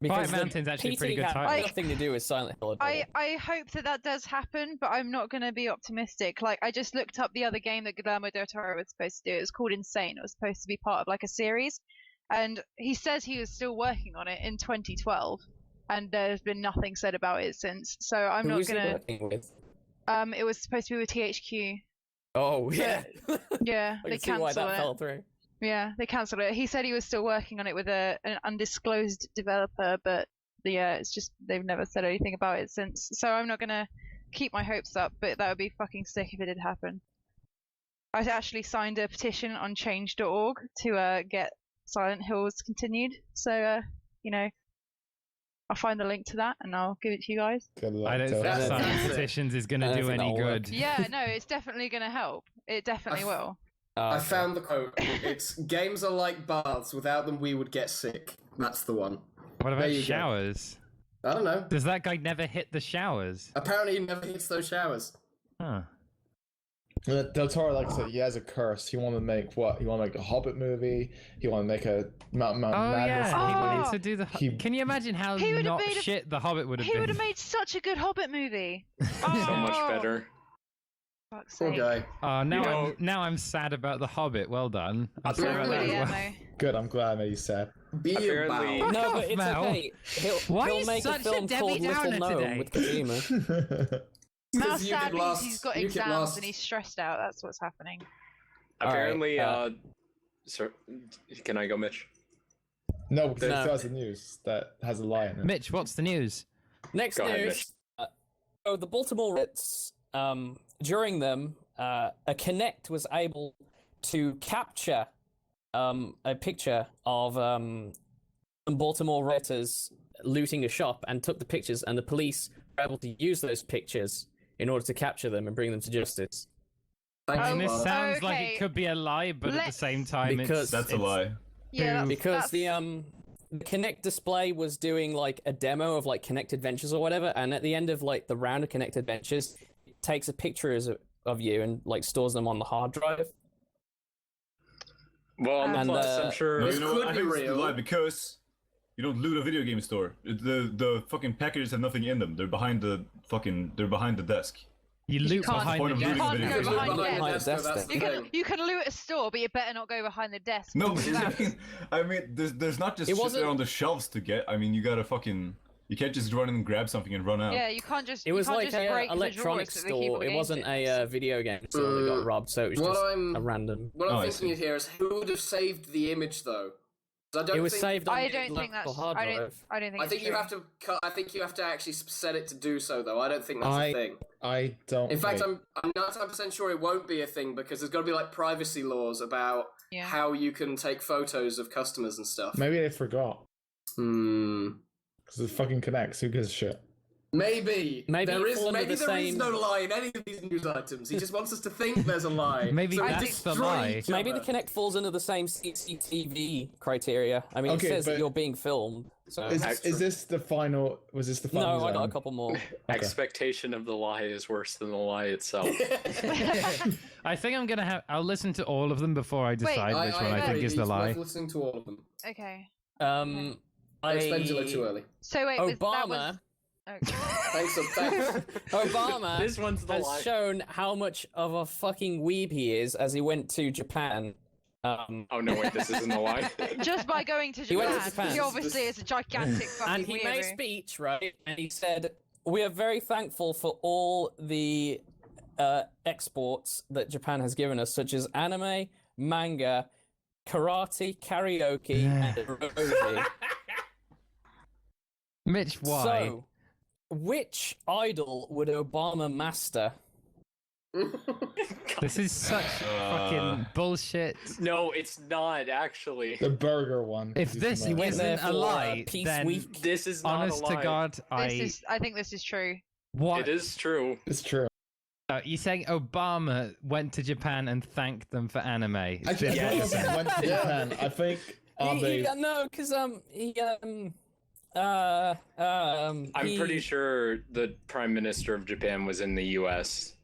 Quiet Mountain's actually a pretty good title. Nothing to do with Silent Hill. I hope that does happen, but I'm not going to be optimistic. Like, I just looked up the other game that Guillermo del Toro was supposed to do. It was called Insane. It was supposed to be part of like a series, and he says he was still working on it in 2012, and there's been nothing said about it since. So I'm not going to. It was supposed to be with THQ. Oh yeah. Yeah, I they can see why cancelled that it. fell through. Yeah, they cancelled it. He said he was still working on it with an undisclosed developer, but yeah, it's just they've never said anything about it since. So I'm not gonna keep my hopes up, but that would be fucking sick if it did happen. I actually signed a petition on change.org to get Silent Hills continued. So you know, I'll find the link to that and I'll give it to you guys. I don't think signing petitions is gonna do any good. Yeah, no, it's definitely gonna help. It definitely will. I found the quote. It's, games are like baths. Without them, we would get sick. That's the one. What about showers? I don't know. Does that guy never hit the showers? Apparently, he never hits those showers. Huh. Del Toro, like I said, he has a curse. He want to make what? He want to make a Hobbit movie. He want to make a Mountain Madness. Yeah, he needs to do the. Can you imagine how not shit the Hobbit would have been? He would have made such a good Hobbit movie. So much better. Poor guy. Now I'm sad about the Hobbit. Well done. I'm sorry about that. Good. I'm glad I made you sad. Apparently, no, but it's okay. He'll make a film called Little Gnome with Kojima. Mal's sad because he's got exams and he's stressed out. That's what's happening. Apparently, sir, can I go, Mitch? No, because it has the news that has a lie in it. Mitch, what's the news? Next news. So the Baltimore Ritz, during them, a Kinect was able to capture a picture of some Baltimore Ritters looting a shop and took the pictures, and the police were able to use those pictures in order to capture them and bring them to justice. And this sounds like it could be a lie, but at the same time, that's a lie. Yeah, because the Kinect display was doing like a demo of like Kinect Adventures or whatever, and at the end of like the round of Kinect Adventures, it takes a picture of you and like stores them on the hard drive. Well, on the plus, I'm sure. No, you know what? I think it's a lie because you don't loot a video game store. The fucking packages have nothing in them. They're behind the desk. You loot behind the desk. You can't go behind the desk. You can loot a store, but you better not go behind the desk. No, I mean, there's not just shit there on the shelves to get. I mean, you gotta fucking. You can't just run in and grab something and run out. Yeah, you can't just. It was like an electronics store. It wasn't a video game store that got robbed, so it was just a random. What I'm thinking here is who would have saved the image though? It was saved on the local hard drive. I don't think. I think you have to. I think you have to actually set it to do so, though. I don't think that's a thing. I don't. In fact, I'm 99% sure it won't be a thing because there's got to be like privacy laws about how you can take photos of customers and stuff. Maybe they forgot. Because it fucking connects. Who gives a shit? Maybe there is no lie in any of these news items. He just wants us to think there's a lie. Maybe that's the lie. Maybe the Kinect falls under the same CCTV criteria. I mean, it says that you're being filmed. So Is this the final? Was this the final? no, I got a design? couple more. Expectation of the lie is worse than the lie itself. I think I'm gonna have. I'll listen to all of them before I decide which one I think is the lie. Listening to all of them. Okay. I explained it too early. So wait, Obama. Thanks. Obama This one's the has lie. shown how much of a fucking weeb he is as he went to Japan. Oh no, wait, this isn't the lie. just by going to He went to Japan, Japan. he obviously is a gigantic fucking And he made a weirdo. speech, right? And he said, "We are very thankful for all the exports that Japan has given us, such as anime, manga, karate, karaoke, and eroji." Mitch, why? So, which idol would Obama master? This is such fucking bullshit. No, it's not actually. The burger one. If this He went there isn't for a lie, Peace then Week. This is not honest a lie. to God, I think this is true. what? It is true. It's true. You're saying Obama went to Japan and thanked them for anime? Actually, I Yes. don't know if he went to Japan. I think No, because I'm pretty sure the Prime Minister of Japan was in the U.S.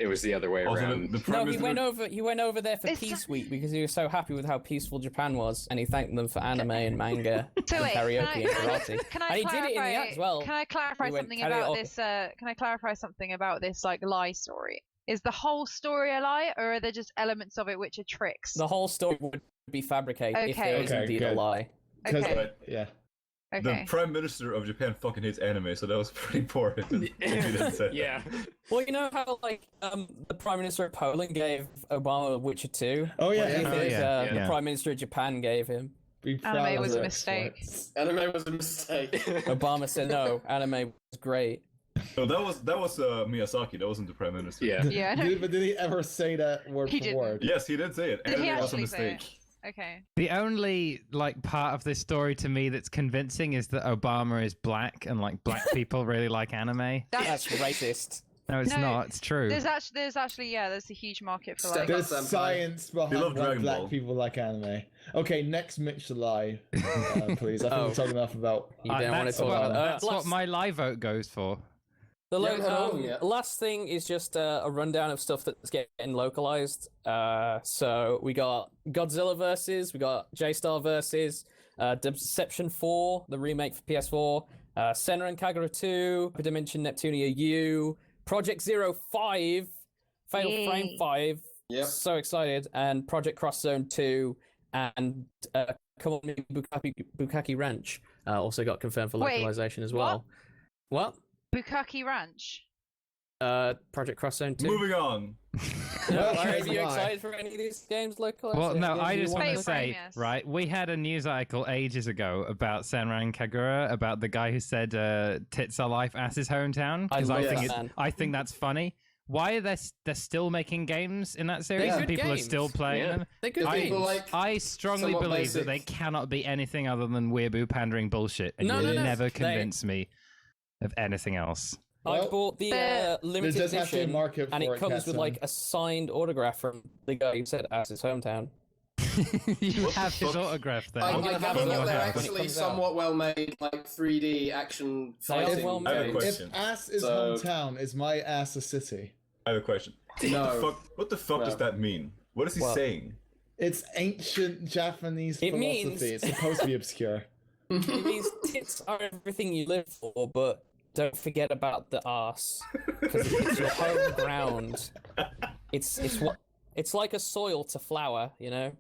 It was the other way Also, around. the Prime No, he Minister- went over there for It's Peace Week because he was so happy with how peaceful Japan was, and he thanked them for anime and manga So and wait, karaoke and karate. can I And he clarify? did it in the act as well. Can I clarify He went something about karaoke. this? Can I clarify something about this like lie story? Is the whole story a lie, or are there just elements of it which are tricks? The whole story would be fabricated if there is Okay, indeed a good. lie. because Okay. yeah. Okay. The Prime Minister of Japan fucking hates anime, so that was pretty important. If he didn't say that. Yeah. Well, you know how the Prime Minister of Poland gave Obama Witcher 2? Oh yeah. What do you yeah. think yeah. the Yeah. Prime Minister of Japan gave him? Be proud Anime of was a it. mistake. Anime was a mistake. Obama said no, anime was great. No, that was Miyazaki. That wasn't the Prime Minister. Yeah. Yeah. I know. But did he ever say that word He for didn't. word? Yes, he did say it. Did he Anime was a actually say mistake. Okay. The only like part of this story to me that's convincing is that Obama is black and like black people really like anime. That's racist. No, it's No, not. It's true. There's actually there's a huge market for Step like. up. There's Senpai. science They behind love why Dragon black Ball. people like anime. Okay, next Mitch the lie, please. I think Oh. we've talked enough about. You don't want to that's talk what, about that. that's what my live vote goes for. The Yeah, hold on, yeah. last thing is just a rundown of stuff that's getting localized. So we got Godzilla versus, we got J-Star versus, Deception 4, the remake for PS4, Senran and Kagura 2, Dimension Neptunia U, Project 05, Fatal Yay. Frame 5. Yep. So excited, and Project Cross Zone 2, and Come On Bukaki Ranch also got confirmed for Wait, localization as what? well. What? Bukaki Ranch. Project Cross Zone 2. Moving on. Are you Why? excited for any of these games localized? Well, no, I just want to Fatal Frame, say, yes. right, we had a news article ages ago about Senran Kagura, about the guy who said tits are life, ass is hometown. I Because love think that man. I think that's funny. Why are they're still making games in that series They're and good people are games. still playing Yeah. them? They're good Because games. people like I strongly somewhat believe that basic. they cannot be anything other than weeaboo pandering bullshit, and No, you'll no, no. never They- convince me of anything else. I Well, bought the There limited does have to be a edition, market and for it comes with Catsman. like a signed autograph from the guy who said "As his hometown." You What the have his fuck? autograph there. I I'm gonna have gather it that on they're my house when it actually comes out. somewhat well made, like 3D action They are fighting well I have a made. question. If ass is So- hometown, is my ass a city? I have a question. No. What the fuck No. does that mean? What is he What? saying? It's ancient Japanese It philosophy. means- It's supposed to be obscure. It means tits are everything you live for, but don't forget about the arse because it's your home ground. It's like a soil to flower, you know.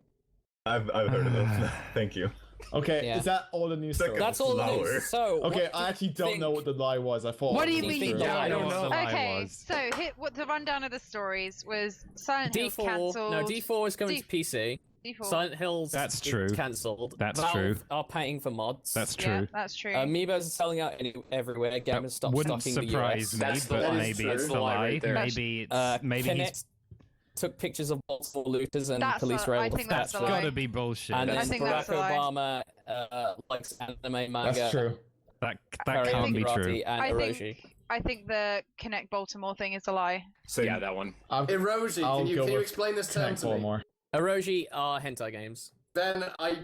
I've heard of it. Thank you. Okay, Yeah. is that all the news? It's like stories? That's all it Flower. is. So Okay, what do I you actually don't think- know what the lie was. I thought. What it do you was mean true. you don't I know don't what the know. lie Okay, was? so what the rundown of the stories was Silent Hill's D4, cancelled. no, D4 is coming D- to PC. D4. Silent Hills That's is true. cancelled. That's Valve true. are paying for mods. That's Yeah, true. that's true. Amiibos are selling out everywhere. Gamers stopped Wouldn't stocking the surprise US. me, That's the but lie. maybe That's it's the the lie lie. right there. Maybe it's maybe Kinect he's took pictures of multiple looters and That's police a- I railed think that's the a lie. got to be bullshit. And then I think Barack that's a lie. Obama likes anime manga. That's true. that karaoke, can't be karate, true. And I eroji. think I think the Connect Baltimore thing is a lie. Same. Yeah, that one. Eroji, I'll can you go with explain this term Connect to me? Baltimore. Eroji are hentai games. Then I.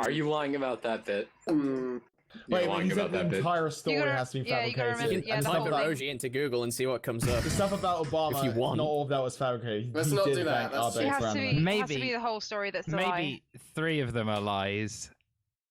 Are you lying about that bit? Wait, lying means about that the that bit. entire story gotta- has to be yeah, you gotta fabricated. remember- yeah, and the Type whole stuff, thing. emoji into Google and see what comes up. the stuff about Obama, If you want. not all of that was fabricated. Let's He not did do that, thank that's- Abe It has for to be. anime. It has to be Maybe- the whole story that's a lie. Maybe 3 of them are lies.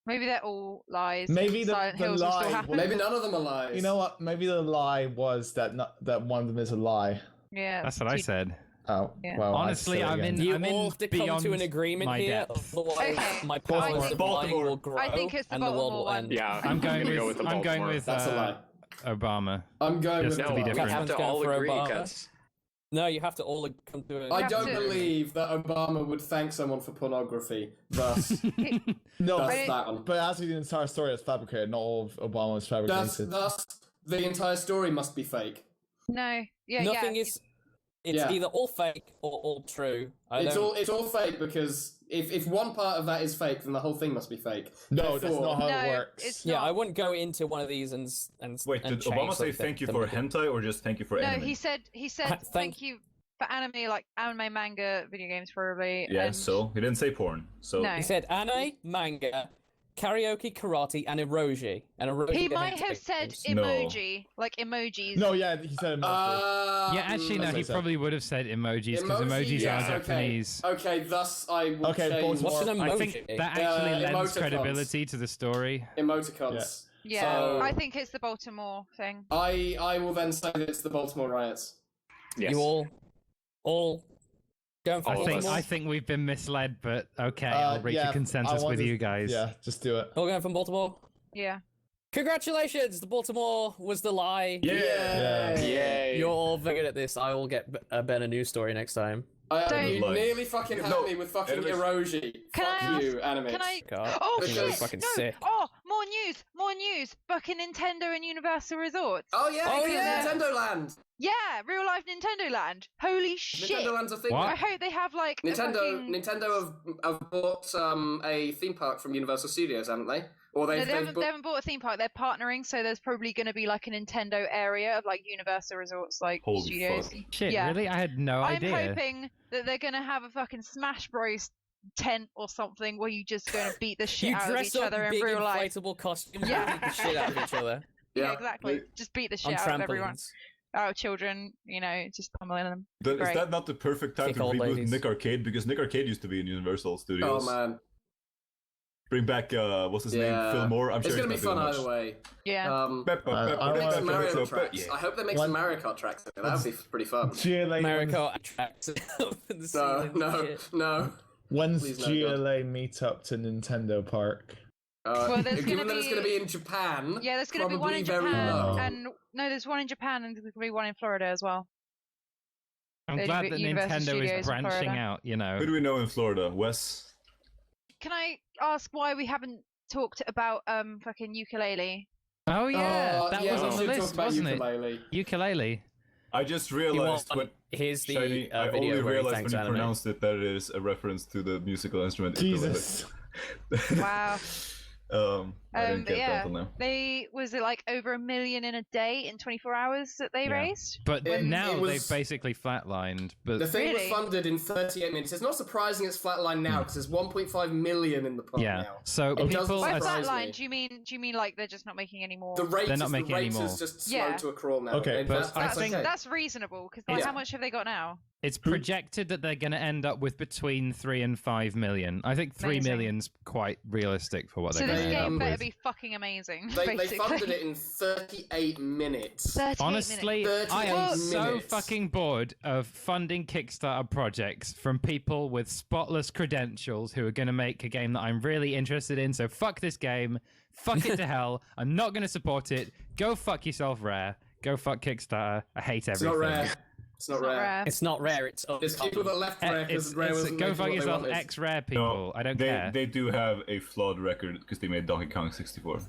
Maybe they're all lies. Maybe the Silent the Hills will still lie. happen. Maybe none of them are lies. You know what? Maybe the lie was that that one of them is a lie. Yeah. That's what I said. Oh, Yeah. well. I Honestly, said it I'm again. in- You I'm all have to come beyond to an agreement my here, depth. otherwise Okay. my powers of lying Baltimore. will grow I think it's the and the world will Baltimore end. one. Yeah, I'm going gonna with. go with the I'm going Baltimore. with That's a lie. Obama. I'm going Just with to be No, we different. have to Catsman's all going for agree, Obama. Cats. No, you have to all come to an I have don't to- believe that Obama would thank someone for pornography. Thus, No, that's that one. but actually, the entire story is fabricated. Not all of Obama was fabricated. Thus, the entire story must be fake. No. Yeah. Nothing yeah. is. It's Yeah. either all fake or all true. It's all fake because if one part of that is fake, then the whole thing must be fake. No, that's Therefore- not how it No, works. it's Yeah, not. I wouldn't go into one of these and Wait, and did change Obama say something thank you to for make it- hentai or just thank you for No, anime? he said Thank- thank you for anime, like anime, manga, video games, probably. Yeah, and... so he didn't say porn. So No. He said anime, manga, karaoke, karate, and eroji. And eroji. He are might have hentai said games. No. emoji, like emojis. No, yeah, he said emoji. Yeah, actually, no. that's what He I said. probably would have said emojis because emojis yes, are Japanese. Okay, thus I will Okay, change Baltimore. What's an emoji? I think that actually lends emoticons. credibility to the story. emoticons. Yeah, So- I think it's the Baltimore thing. I will then say that it's the Baltimore riots. Yes. You all going for All I of think us. I think we've been misled, but okay, I'll reach yeah, a consensus I with wanted- you guys. Yeah, just do it. all going from Baltimore. Yeah. Congratulations, the Baltimore was the lie. Yeah. Yay. You're all very good at this. I will get a better news story next time. Don't- You Like- nearly fucking had No, me with fucking Animitch- eroji. Can Fuck I you, Animitch. Can I? God, Oh Because- shit! fucking No! sick. Oh, more news! More news! Fucking Nintendo and Universal Resorts. Oh yeah, Oh, because yeah. Nintendo Land. Yeah, real life Nintendo Land. Holy shit! Nintendo Land's a thing. What? I hope they have like a fucking... Nintendo have bought a theme park from Universal Studios, haven't they? Or No, they've, they they've haven't bought a theme park. They're partnering, so there's probably going to be like a Nintendo area of like Universal Resorts, like Holy studios. fuck. Shit, Yeah. really? I had no I'm idea. hoping that they're going to have a fucking Smash Bros tent or something where you just going to beat the shit You out of dress each up other in big real life. inflatable costumes Yeah. and beat the shit out of each other Yeah, exactly. Just beat the on shit out of everyone. trampolines. Our children, you know, just pummeling them. Then, is Great. that not the perfect time Kick to old reboot ladies. Nick Arcade? Because Nick Arcade used to be in Universal Studios. Oh man, Bring back what's his name? yeah. Phil Moore. I'm it's sure gonna be he's fun not either doing way. Yeah. I Make wanna some Mario play- tracks. yeah. I hope they make One- some Mario Kart tracks. That would be pretty fun. GLA. America attracts the No, ceiling no, shit. no. When's Please, no, GLA meetup to Nintendo Park? Well, there's given gonna that it's be- going to be in Japan, Yeah, there's going to be one in probably very Japan, low. and no, there's one in Japan, and there's going to be one in Florida as well. I'm There's glad that Universal Nintendo Studios is in branching Florida. out, you know. Who do we know in Florida? Wes? Can I ask why we haven't talked about fucking Yooka-Laylee? Oh yeah, that yeah, was we on the should talk list, about wasn't Yooka-Laylee. it? Ukulele. I just You realized want- when Here's the Shiny, I video only where he realized thanks when you anime. pronounced it that it is a reference to the musical instrument. ukulele. Jesus. Wow. I didn't But get yeah, that until now. they was it like over 1 million in a day in 24 hours that they Yeah. raised? But It- now it was- they've basically flatlined. But The thing Really? was funded in 38 minutes. It's not surprising it's flatlined now because there's 1.5 million in the pot yeah, now. so It doesn't people By surprise flatline, me. do you mean like they're just not making any more? The rate, They're not is, making the rate any more. is just slow Yeah. to a crawl now. Okay, And but that's, I that's think okay. That's reasonable because like, Yeah. how much have they got now? it's projected that they're going to end up with between 3 and 5 million. I think 3 Amazing. million's quite realistic for what So they're going this to end game up better with. be fucking amazing. They basically. funded it in 38 minutes. 38 Honestly, minutes. I am 38 so minutes. fucking bored of funding Kickstarter projects from people with spotless credentials who are going to make a game that I'm really interested in. So fuck this game. Fuck it to hell. I'm not going to support it. Go fuck yourself, Rare. Go fuck Kickstarter. I hate It's everything. not rare. It's not It's not rare. rare. It's not rare. It's There's people that left Rare because Rare wasn't go making fuck what they yourself, wanted. ex-Rare people. I don't care. They do have a flawed record because they made Donkey Kong 64. This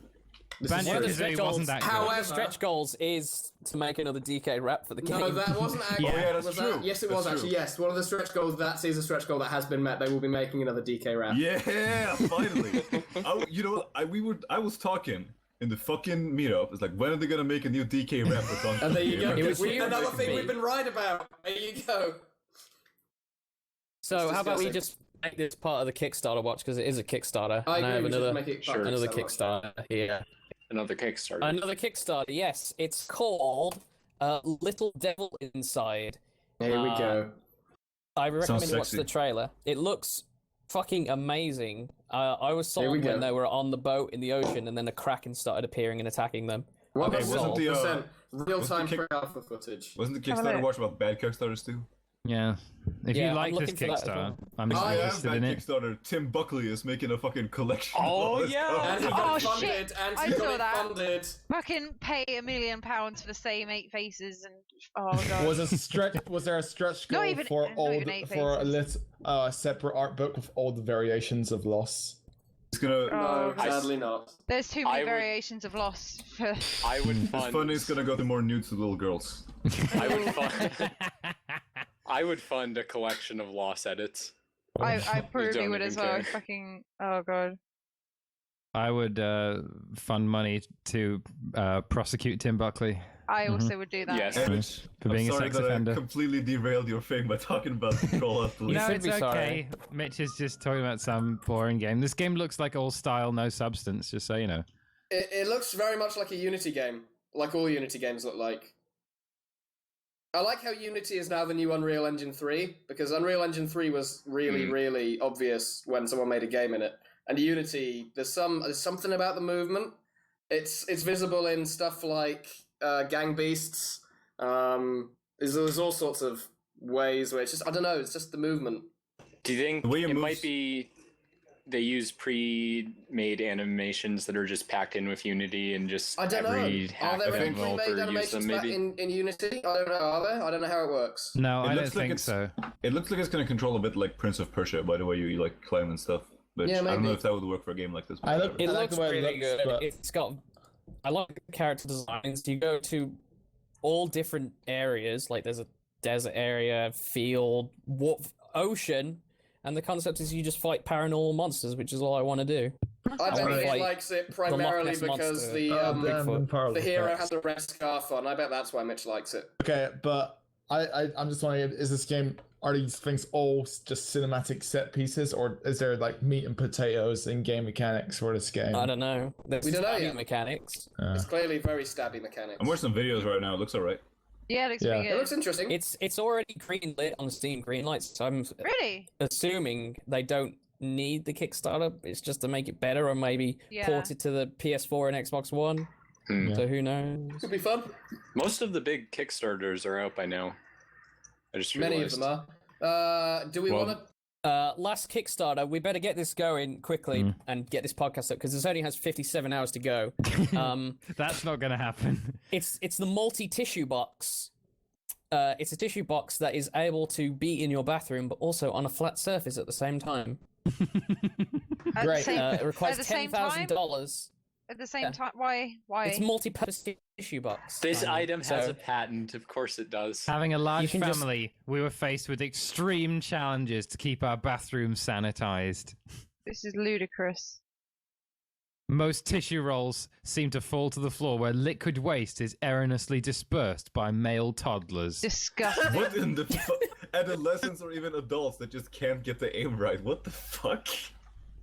is Banjo true. Kazooie wasn't that good. However- One of the stretch goals is to make another DK rap for the game. No, that wasn't actually. Yeah, that's was true. That? Yes, it That's was actually. true. Yes, one of the stretch goals. That is a stretch goal that has been met. They will be making another DK rap. Yeah, finally. You know, I was talking in the fucking meetup. It's like, when are they gonna make a new DK rap for Donkey Kong? And there you go. It was you Another with thing me. we've been right about. There you go. So It's how about we disgusting. just make this part of the Kickstarter watch because it is a Kickstarter. I and agree. have We should another make it Sure. another Kickstarter. Kickstarter here. Another Kickstarter. Another Kickstarter. Yes, it's called Little Devil Inside. Here we go. I recommend you watch sexy. the trailer. It looks fucking amazing. I was Here we sold when go. they were on the boat in the ocean, and then the Kraken started appearing and attacking them. What Okay, percent? wasn't Real-time the kick- pre-alpha footage. Wasn't the Have a Kickstarter look. Watch about bad Kickstarters too? Yeah. If Yeah, you I'm like this looking for that as Kickstarter, well. I'm I have interested bad in it. Kickstarter. Tim Buckley is making a fucking collection. of Oh, all his yeah. cards. And he Oh, got shit. funded, and I he saw got it that. funded. Fucking pay £1 million for the same 8 faces and oh god. Was there a stretch Not goal even- for not all even 8 for a faces. separate art book with all the variations of loss? It's gonna. Oh, No, God. sadly not. There's too I many would- variations of Lost for I would It's fund. funny. It's gonna go to more nudes to little girls. I would fund. I would fund a collection of loss edits. I probably don't would even as well. care. Fucking oh god. I would fund money to prosecute Tim Buckley I Mhm. also would do that. Yes. Animitch, for being I'm a sorry sex that offender. I completely derailed your fame by talking about the Call Out the You No, Least. should it's be okay. sorry. Mitch is just talking about some boring game. This game looks like all style, no substance, just so you know. It looks very much like a Unity game, like all Unity games look like. I like how Unity is now the new Unreal Engine 3, because Unreal Engine 3 was really, really obvious when someone made a game in it. And Unity, there's something about the movement. It's visible in stuff like Gang Beasts. There's all sorts of ways where it's just, I don't know, it's just the movement. Do you think The way it it moves- might be they use pre-made animations that are just packed in with Unity and just I don't know. every Are hack there any developer pre-made use animations them back maybe? in Unity? I don't know, are there? I don't know how it works. No, It I don't looks like think it's- so. It looks like it's gonna control a bit like Prince of Persia, by the way you like climb and stuff. But Yeah, I don't know maybe. if that would work for a game like this. but I look- whatever. It I like looks the way it really looks, good. but- It's got. I like the character designs. You go to all different areas. Like there's a desert area, field, ocean, and the concept is you just fight paranormal monsters, which is all I want to do. I wanna bet he fight likes it Loch primarily Ness because Monster. the Bigfoot. the hero has a red scarf on. I bet that's why Mitch likes it. Okay, but I'm just wondering, is this game, are these things all just cinematic set pieces, or is there like meat and potatoes in game mechanics for this game? I don't know. There's We don't know fighting yet. mechanics. It's clearly very stabby mechanics. I'm watching some videos right now. It looks alright. Yeah, it looks Yeah. pretty It good. looks interesting. It's already greenlit on Steam Greenlights, so I'm Really? assuming they don't need the Kickstarter. It's just to make it better, or maybe Yeah. port it to the PS4 and Xbox One. Hmm. So who knows? Could be fun. Most of the big Kickstarters are out by now. I just Many of realized. them are. Do we Well- want to? Last Kickstarter, we better get this going quickly and get this podcast up because it only has 57 hours to go. That's not going to happen. It's the multi-tissue box. It's a tissue box that is able to be in your bathroom, but also on a flat surface at the same time. At the Great. same, It requires the same $10,000. at the same yeah. time. Why? It's multi-purpose tissue box. This item has So- a patent. Of course it does. Having a large can just- family, we were faced with extreme challenges to keep our bathrooms sanitized. This is ludicrous. Most tissue rolls seem to fall to the floor where liquid waste is erroneously dispersed by male toddlers. Disgusting. What in the adolescents or even adults that just can't get the aim right? What the fuck?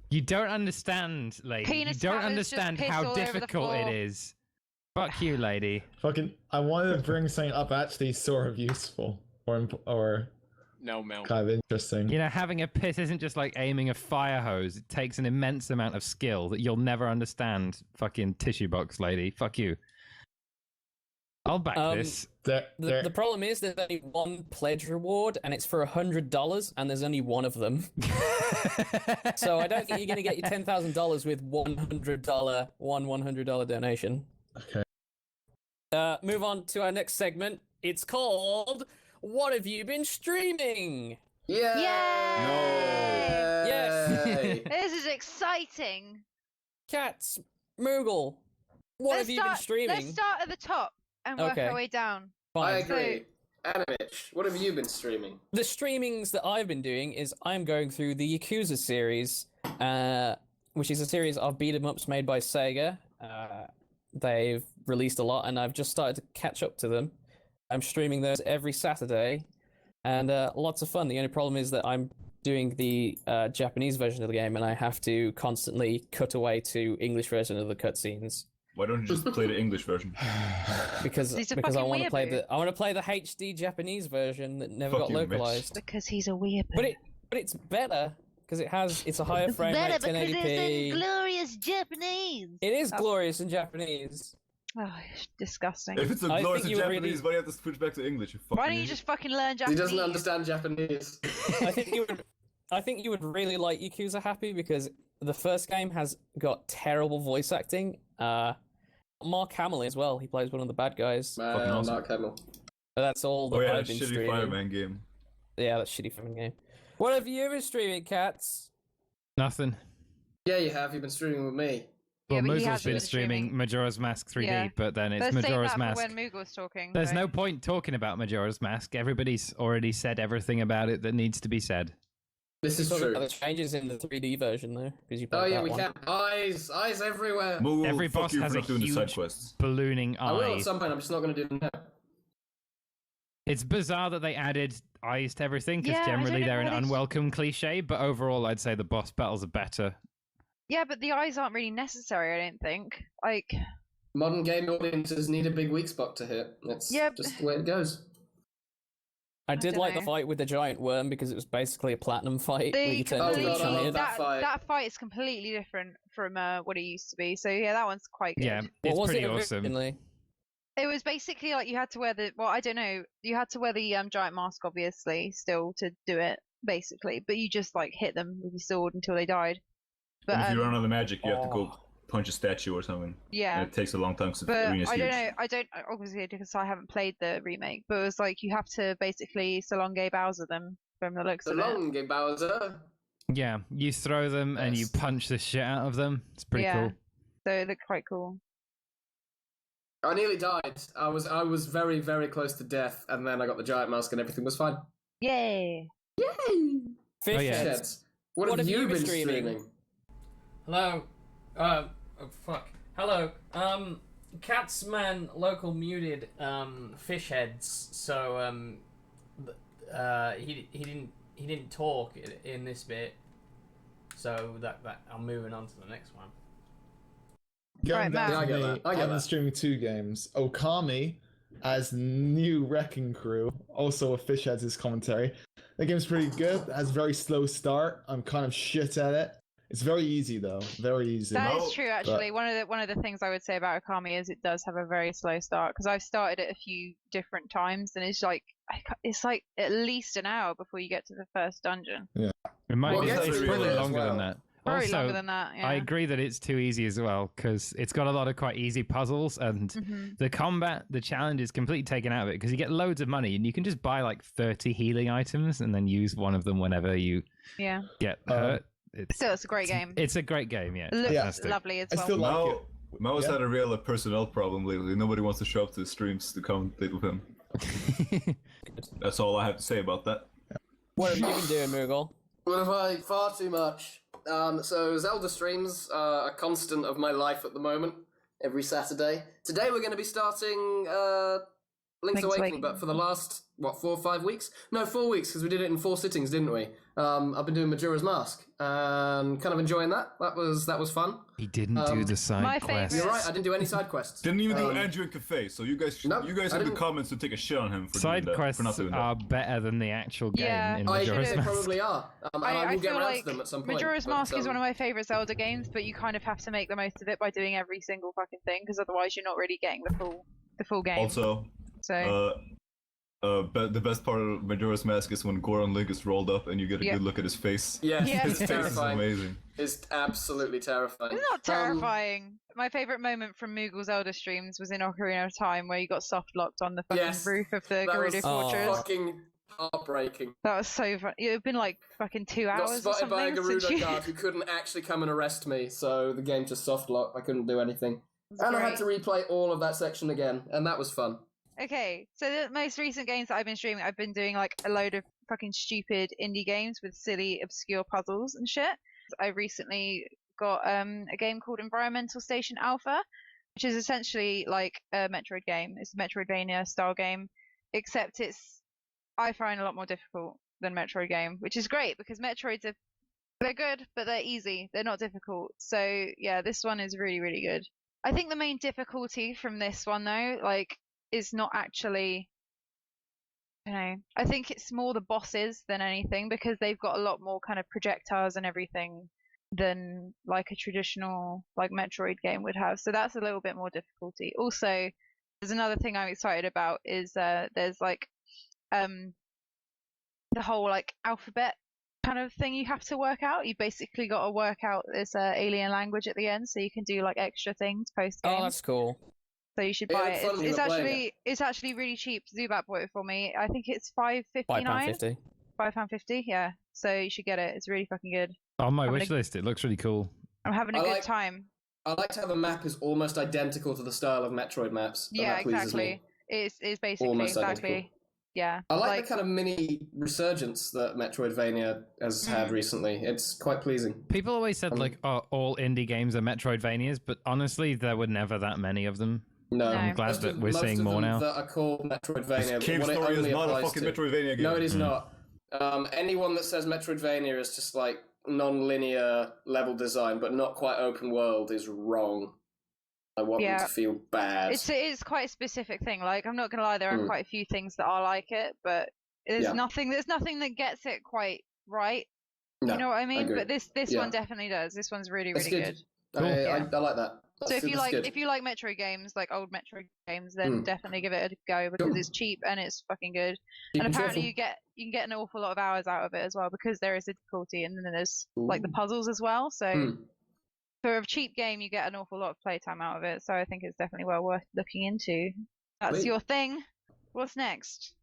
You don't understand, lady. Penis you don't tatters just understand piss how all over the difficult it floor. is. Fuck you, lady. Fucking, I wanted to bring something up actually sort of useful or No, Mel. kind of interesting. You know, having a piss isn't just like aiming a fire hose. It takes an immense amount of skill that you'll never understand. Fucking tissue box, lady. Fuck you. I'll back this. The problem is there's only one pledge reward, and it's for $100, and there's only one of them. So I don't think you're going to get your $10,000 with $100 donation. Okay. Move on to our next segment. It's called "What Have You Been Streaming?" Yeah. Yes. This is exciting. Cats, Moogle, what have you been streaming? Let's start at the top and work Okay. our way down. I Fine. agree. Animitch, what have you been streaming? The streamings that I've been doing is I'm going through the Yakuza series, which is a series of beat 'em ups made by Sega. They've released a lot, and I've just started to catch up to them. I'm streaming those every Saturday, and lots of fun. The only problem is that I'm doing the Japanese version of the game, and I have to constantly cut away to English version of the cutscenes Why don't you just play the English version? because He's a I fucking want to play weeaboo. I want to play the HD Japanese version that never Fuck got you, Mitch. localized. Because he's a weirdo. But it's better because it's a higher frame rate, 1080p. glorious Japanese. It is glorious in Japanese. Oh, it's disgusting. If it's a I glorious think in you Japanese, really- why do you have to switch back to English? You Why fucking don't you idiot? just fucking learn He Japanese? doesn't understand Japanese. I think you would really like Yakuza Happy because the first game has got terrible voice acting. Mark Hamill as well. He plays one of the bad guys. Fucking awesome. Mark Hamill. But that's all that Oh yeah, I've that been shitty streaming. Fireman game. Yeah, that shitty fucking game. What have you been streaming, Cats? Nothing. Yeah, you have. You've been streaming with me. Well, but he Moogle's hasn't been been streaming streaming. Majora's Mask 3D, Yeah. but then it's Let's save Majora's that Mask. for when Moogle's talking. There's right? no point talking about Majora's Mask. Everybody's already said everything about it that needs to be said. This is Talking true. about the changes in the 3D version though, because you played Oh yeah, that we one. can. Eyes everywhere. Moogle, Every fuck boss you has for a not doing the side huge quests. ballooning I will eye. at some point. I'm just not going to do them now. It's bizarre that they added eyes to everything because Yeah, I don't generally know they're an why they- unwelcome cliche, but overall I'd say the boss battles are better. Yeah, but the eyes aren't really necessary. I don't think. Like, Modern game audiences need a big weak spot to hit. It's Yep. just the way it goes. I did like the dunno. fight with the giant worm because it was basically a platinum fight where you turned into Oh, a God, I love giant. that fight. that fight is completely different from what it used to be. So yeah, that one's quite good. Yeah, What it's was pretty it awesome. originally? It was basically like you had to wear the I don't know, you had to wear the giant mask obviously still to do it basically, but you just like hit them with your sword until they died. But And if you run out of magic, you have to go Oh. punch a statue or something. yeah, And it takes a long time because the but arena's I don't huge. know. I don't obviously because I haven't played the remake. But it was like you have to basically Salonge Bowser them from the looks The of it. long game Bowser. Yeah, you throw them and you Yes. punch the shit out of them. It's pretty Yeah. cool. So it looked quite cool. I nearly died. I was very, very close to death, and then I got the giant mask, and everything was fine. Yay! Yay! Oh, yeah. Sheds. What have you been streaming? Hello. Fuck. Hello. Catsman local muted fish heads, so he didn't talk in this bit, so that I'm moving on to the next one. Going Right, down Matt. Yeah, I to get me, that. I get I've been that. streaming 2 games. Okami as new Wrecking Crew, also a fish heads his commentary. The game's pretty good. It has a very slow start. I'm kind of shit at it. It's very easy though. Very easy. That No, is true, actually. One of the things I would say about Okami is it does have a very slow start because I've started it a few different times and it's like at least an hour before you get to the first dungeon. It might Well, be. yes, It's it probably is as longer than well. that. Probably Also, longer than that. Yeah. I agree that it's too easy as well because it's got a lot of quite easy puzzles and Mhm. the combat, the challenge is completely taken out of it because you get loads of money and you can just buy like 30 healing items and then use one of them whenever you Yeah. get hurt. It's, Still, it's a great game. it's a great game, yeah. It looks Fantastic. lovely as I well. still like it. Mao's Yeah. had a real personnel problem lately. Nobody wants to show up to his streams to commentate with him. That's all I have to say about that. What have you been doing, Moogle? What have I? Far too much. So Zelda streams are a constant of my life at the moment. Every Saturday. Today we're going to be starting Link's Awakening, but for the last 4 or 5 weeks? No, 4 weeks because we did it in 4 sittings, didn't we? I've been doing Majora's Mask and kind of enjoying that. That was fun. He didn't do the side my quest. You're right. I didn't do any side quests. Didn't even do Andrew and Cafe, so you guys No, you guys I in the didn't. comments to take a shit on him for Side doing that, quests for not doing are that. better than the actual game Yeah. in I Majora's they Mask. probably are. And I I will get feel around like to them at some point. Majora's but, Mask is one of my favourite Zelda games, but you kind of have to make the most of it by doing every single fucking thing, because otherwise you're not really getting the full game. Also, So but the best part of Majora's Mask is when Goron Link is rolled up and you get a Yeah. good look at his face. Yes, Yeah. it's His face is terrifying. amazing. It's absolutely terrifying. it's not terrifying. My favourite moment from Moogle's Zelda streams was in Ocarina of Time, where you got soft locked on the fucking Yes, roof of the that Gerudo was Fortress. fucking heartbreaking. That was so fun. It had been like fucking 2 Got hours or spotted by a something since Gerudo you. guard who couldn't actually come and arrest me, so the game just soft locked. I couldn't do anything. And I had to replay all of that section again, and that was fun. Okay, so the most recent games that I've been streaming, I've been doing like a load of fucking stupid indie games with silly, obscure puzzles and shit. I recently got a game called Environmental Station Alpha, which is essentially like a Metroid game. It's a Metroidvania style game, except I find a lot more difficult. than Metroid game, which is great because Metroids they're good, but they're easy. They're not difficult. So yeah, this one is really, really good. I think the main difficulty from this one though, like, is not actually, I think it's more the bosses than anything because they've got a lot more kind of projectiles and everything than like a traditional like Metroid game would have. So that's a little bit more difficulty. Also, there's another thing I'm excited about is there's like the whole like alphabet kind of thing you have to work out. You basically got to work out this alien language at the end, so you can do like extra things post game. Oh, that's cool. So you should Yeah, buy it's it. fun when It's you're playing actually it's actually really cheap. Zubat bought it for me. I think it's £5.59. £5.50. £5.50. Yeah. So you should get it. It's really fucking good. On my Having wish a- list, it looks really cool. I'm having a I good like- time. I like how the map is almost identical to the style of Metroid maps. and Yeah, that pleases exactly. me. It's basically Almost exactly. identical. Yeah. I like the kind of mini resurgence that Metroidvania has had recently. It's quite pleasing. People always said like, oh, all indie games are Metroidvanias, but honestly, there were never that many of them. No, No. I'm glad most that of- we're most seeing of more them now. that are called Metroidvania. but Cave what it Story is only not a applies fucking to- Metroidvania game. No, it is not. Anyone that says Metroidvania is just like non-linear level design, but not quite open world, is wrong. I want them Yeah. to feel bad. It's quite a specific thing. Like, I'm not gonna lie, there are quite a few things that are like it, but there's Yeah. nothing that gets it quite right. No, You know what I mean? agree. But this Yeah. one definitely does. This one's really, That's really good. good. I like that. So if you That's like good. if you like Metroid games, like old Metroid games, then definitely give it a go because Cool. it's cheap and it's fucking good. Cheap And apparently cheerful. you can get an awful lot of hours out of it as well because there is a difficulty and then there's like the Ooh. puzzles as well. So Hmm. for a cheap game, you get an awful lot of playtime out of it. So I think it's definitely well worth looking into. That's Sweet. your thing. What's next?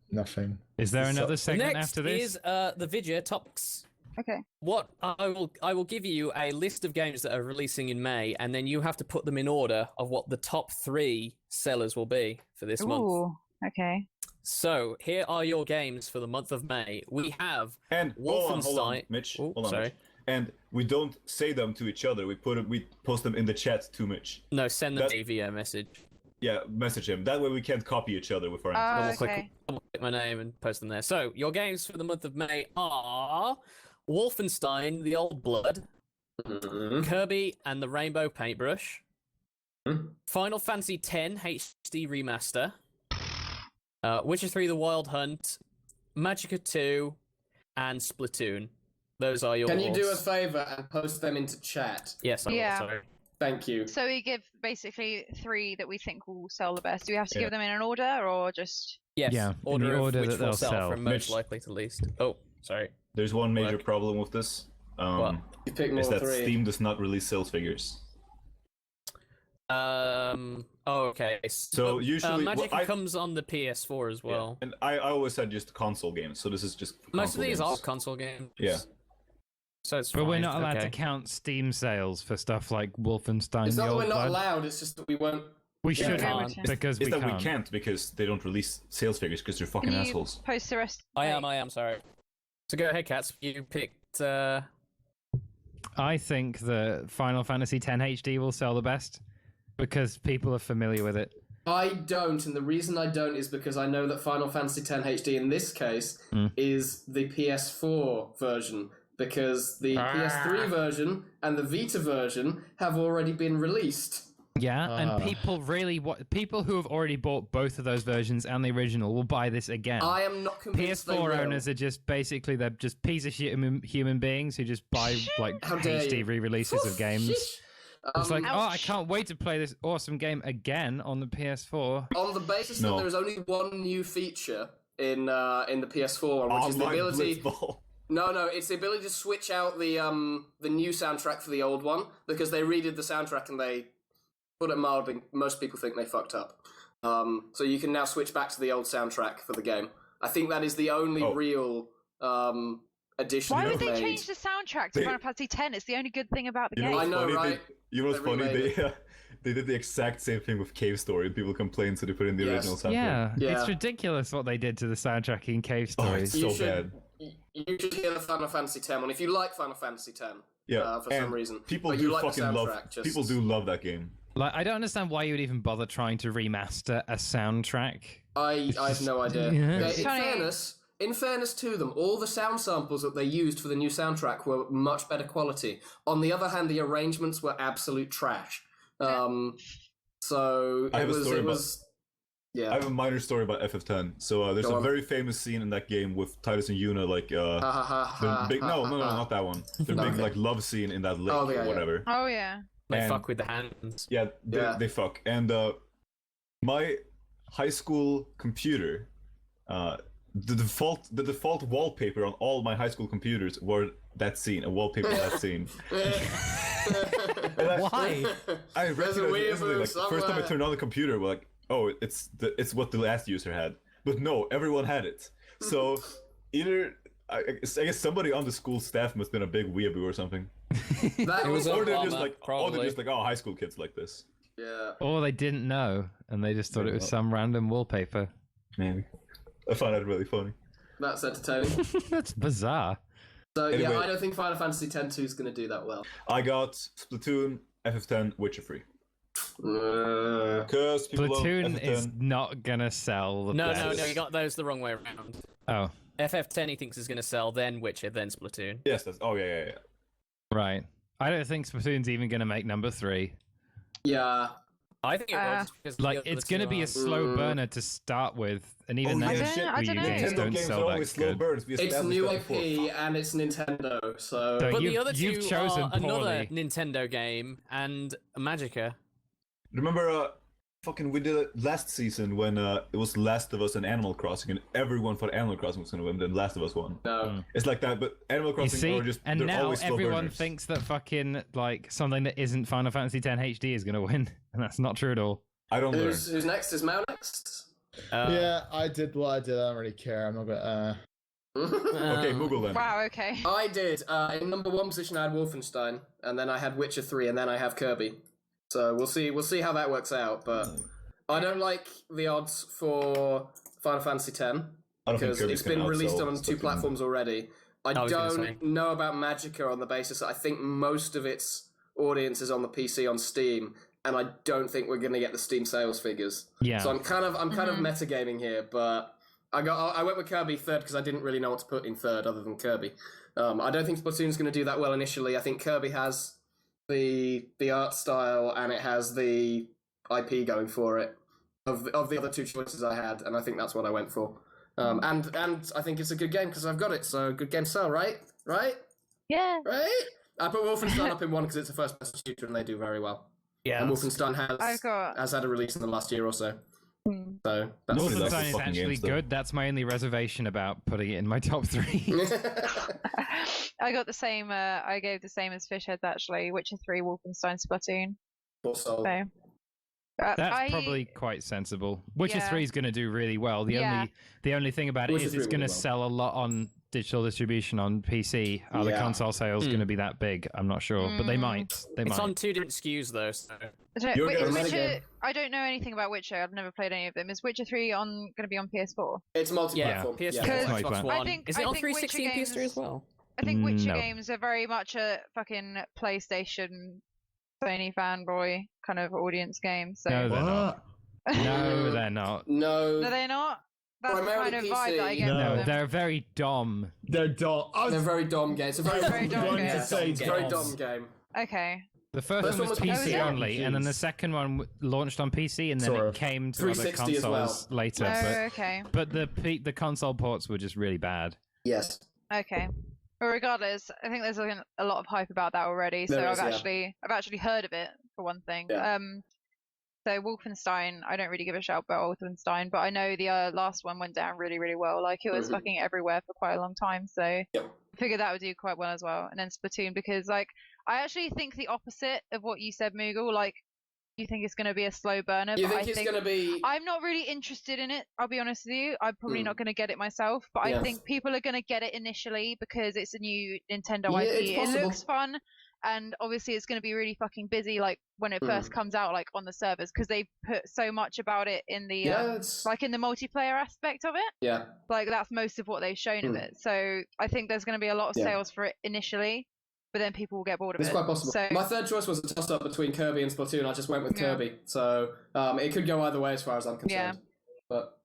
Nothing. Is there another segment Next after this? is the Vidya topics. Okay. What I will give you a list of games that are releasing in May, and then you have to put them in order of what the top 3 sellers will be for this month. Ooh. Okay. So here are your games for the month of May. We have And hold on, Wolfenstein. Mitch. Oh, Hold on, sorry. Mitch. And we don't say them to each other. We post them in the chat to Mitch. No, send them That- to me via message. Yeah, message him. That way we can't copy each other with our answers. Okay. Double click my name and post them there. So your games for the month of May are Wolfenstein: The Old Blood, Mhm. Kirby and the Rainbow Paintbrush, Mhm. Final Fantasy X HD Remaster, Witcher 3: The Wild Hunt, Magicka 2, and Splatoon. Those are your. Can you do us a favor and post them into chat? Yes, I will. Yeah. Sorry. Thank you. So we give basically 3 that we think will sell the best. Do we have to Yeah. give them in an order or just? Yes. Yeah, in the Order of order which that will they'll sell, sell. from most Mitch. likely to least. Oh, sorry. There's one major Work. problem with this. What? You pick more Is that 3. Steam does not release sales figures. Oh, okay. So usually- well, Magicka I- comes on the PS4 as well. And I always said just console games, so this is just Most of console these games. are console games. Yeah. So it's But we're fine, not allowed okay. to count Steam sales for stuff like Wolfenstein: It's The not that Old we're not Blood. allowed, it's just that we won't. We Yeah, should can't. because It's we that can't. we can't because they don't release sales figures because they're fucking Can you assholes. post the rest? I am, sorry. So go ahead, Cats. You picked, I think the Final Fantasy X HD will sell the best because people are familiar with it. I don't, and the reason I don't is because I know that Final Fantasy X HD in this case is the PS4 version, because the PS3 version and the Vita version have already been released. Yeah, and people people who have already bought both of those versions and the original will buy this again. I am not convinced they PS4 will. owners are just basically they're just piece of shit human beings who just buy like How dare HD you. re-releases of games. It's like, oh, I Ouch. can't wait to play this awesome game again on the PS4. On the basis No. that there is only one new feature in the PS4 one, which is the Online ability. Blitzball. No, it's the ability to switch out the new soundtrack for the old one, because they redid the soundtrack and they put it mildly. Most people think they fucked up. So you can now switch back to the old soundtrack for the game. I think that is the only real addition Why they've would they made. change the soundtrack to They- Final Fantasy X? It's the only good thing about the You know game. what's I know, funny? right? You know what's They funny? remade They did the exact same thing with Cave Story, and people complained, so they put in the Yes. original soundtrack. Yeah, Yeah. it's ridiculous what they did to the soundtrack in Cave Oh, Stories. it's You so should- bad. You should hear the Final Fantasy X one if you like Final Fantasy X. Yeah, For and some reason. people But do you like the fucking love. soundtrack, just- People do love that game. Like, I don't understand why you would even bother trying to remaster a soundtrack. I have no idea. Yeah. Okay, in It's funny. fairness, in fairness to them, all the sound samples that they used for the new soundtrack were much better quality. On the other hand, the arrangements were absolute trash. So I it have a story was. Yeah. I have a minor story about FF10. So there's Go a on. very famous scene in that game with Titus and Yuna, like the big no, not that one. The big Okay. like love scene in that lake Oh, yeah, or yeah. whatever. Oh yeah. They And- fuck with the hands. Yeah, Yeah. they fuck. And my high school computer, the default wallpaper on all my high school computers were that scene, a wallpaper of that scene. Why? I There's a recognized it weird instantly. move Like, first time I somewhere. turned on the computer, we're like, oh, it's what the last user had. But no, everyone had it. So either I guess somebody on the school staff must have been a big weeaboo or something. That It was Or a they're just bummer, like, probably. oh, high school kids like this. Yeah. Or they didn't know, and they just thought it was some random wallpaper. Maybe. I found that really funny. That's entertaining. That's bizarre. So yeah, Anyway. I don't think Final Fantasy X-2 is going to do that well. I got Splatoon, FF10, Witcher 3. Uh, Because people love Platoon FF10. is not gonna sell the No, best. you got those the wrong way around. Oh, FF10 he thinks is going to sell, then Witcher, then Splatoon. Yes, that's. Oh, yeah. right. I don't think Splatoon's even gonna make number 3. yeah. I think it will. just because the Like, other it's two gonna be a aren't. slow burner to start with, and even Oh, then, yeah, shit. I don't know. Wii games Nintendo don't games are sell always that slow good. burns. We It's established new that before. IP and it's Nintendo, so... So But you- the other you've two chosen are another poorly. Nintendo game and Magica. Remember, we did it last season when it was Last of Us and Animal Crossing, and everyone thought Animal Crossing was gonna win, then Last of Us won. No. It's like that, but Animal You Crossing see, are just and they're now always slow everyone burners. thinks that fucking like something that isn't Final Fantasy X HD is gonna win, and that's not true at all. I don't learn. Who's next? Is Mao next? Yeah, I did what I did. I don't really care. I'm not gonna. Okay, Moogle then. Wow. Okay. I did. In number 1 position, I had Wolfenstein, and then I had Witcher 3, and then I have Kirby. So we'll see how that works out. But I don't like the odds for Final Fantasy X I don't think because Kirby's it's been gonna released outsell on 2 Splatoon. platforms already. I I was gonna say. don't know about Magica on the basis that I think most of its audience is on the PC on Steam, and I don't think we're going to get the Steam sales figures. Yeah. So I'm kind of metagaming here, but I went with Kirby third because I didn't really know what to put in third other than Kirby. I don't think Splatoon's going to do that well initially. I think Kirby has the art style and it has the IP going for it of the other 2 choices I had, and I think that's what I went for. And I think it's a good game because I've got it. So good game sell, right? Yeah. I put Wolfenstein up in 1 because it's a first-person shooter and they do very well. Yeah. And Wolfenstein I've got. has had a release in the last year or so. Hmm. So that's Nobody likes the Wolfenstein is fucking actually games, though. good. That's my only reservation about putting it in my top 3. I got the same. I gave the same as Fishheads actually. Witcher 3, Wolfenstein, Splatoon. also, So. That's probably quite sensible. Witcher Yeah. 3 is going to do really well. The only thing about it Witcher is 3 it's will going to do well. sell a lot on digital distribution on PC. Are the Yeah. console sales going to be that big? I'm not sure, but they might. They It's might. on 2 different SKUs though, so. You're gonna run Witcher, again. I don't know anything about Witcher. I've never played any of them. Is Witcher 3 going to be on PS4? it's Yeah, multi-platform. PS4, Yeah. Xbox Because- One. I think- Is it I on think 360 and Witcher PS3 as games- well? I think Witcher No. games are very much a fucking PlayStation, Sony fanboy kind of audience game. So No, they're not. No, they're not. No, are they not? That's the Primarily kind of vibe that I PC. get No. from No, them. they're very dom. They're dull. I they're was very dom games. It's a very, Very dom going game. to say It's a very DOMs. dom game. Okay. The first First one one was was PC PC. only, and then the Jeez. second one launched on PC, and then Sort it of. came to other 360 as consoles well. later. Oh, okay. But the console ports were just really bad. Yes. Okay. But regardless, I think there's a lot of hype about that already. So There is, I've yeah. actually heard of it for one thing. Yeah. So Wolfenstein, I don't really give a shout about Wolfenstein, but I know the last one went down really, really well. Like it was Mhm. fucking everywhere for quite a long time. So Yep. I figured that would do quite well as well. And then Splatoon, because like I actually think the opposite of what you said, Moogle. Like you think it's going to be a slow burner, You but think I it's think going to be? I'm not really interested in it. I'll be honest with you. I'm probably Hmm. not going to get it myself, but Yeah. I think people are going to get it initially because it's a new Nintendo Yeah, IP. it's It possible. looks fun, and obviously it's going to be really fucking busy. Like when it first comes out, like on the servers, because they put so much about it in the Yeah, it's like in the multiplayer aspect of it. yeah. Like that's most of what they've shown of Hmm. it. So I think there's going to be a lot of Yeah. sales for it initially, but then people will get bored of It's it. quite possible. So My third choice was a toss-up between Kirby and Splatoon. I just went with Yeah. Kirby, so it could go either way as far as I'm concerned. But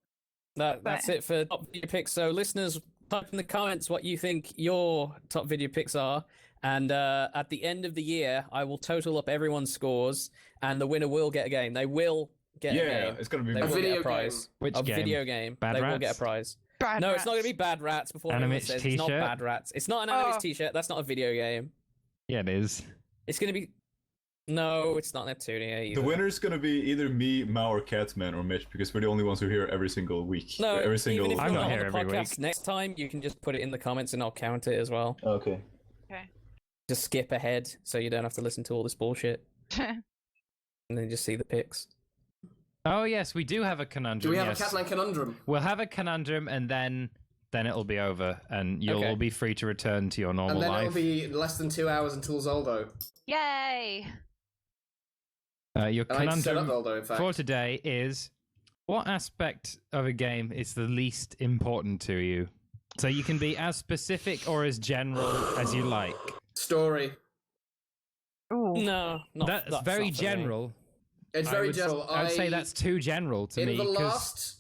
That's it for top video picks. So listeners, type in the comments what you think your top video picks are, and at the end of the year, I will total up everyone's scores, and the winner will get a game. They will get a game. It's gonna be They A will video get a prize. game. Which A game? video game. Bad They Rats? will get a prize. Bad No, it's not Rats. going to be Bad Rats. Before anyone Animitch says it's not t-shirt? Bad Rats. It's not an Animitch Oh. t-shirt. That's not a video game. Yeah, it is. It's going to be. No, it's not Neptunia either. The winner's gonna be either me, Mao, or Catsman, or Mitch, because we're the only ones who are here every single week. No, every single. even if I'm you're not not here on the every podcast week. next time, you can just put it in the comments and I'll count it as well. Okay. Just skip ahead so you don't have to listen to all this bullshit and then just see the picks. Oh yes, we do have a conundrum. Do we have yes. a Catsman Conundrum? We'll have a conundrum, and then it'll be over, and you'll Okay. all be free to return to your normal And then life. it'll be less than 2 hours until Zoldo. Yay! Your And I need to set up conundrum Zoldo, in fact. for today is: what aspect of a game is the least important to you? So you can be as specific or as general as you like. Story. Ooh. No, That's very not for me. general. It's I very would- general. I would say that's too general to in me. the 'cause- last.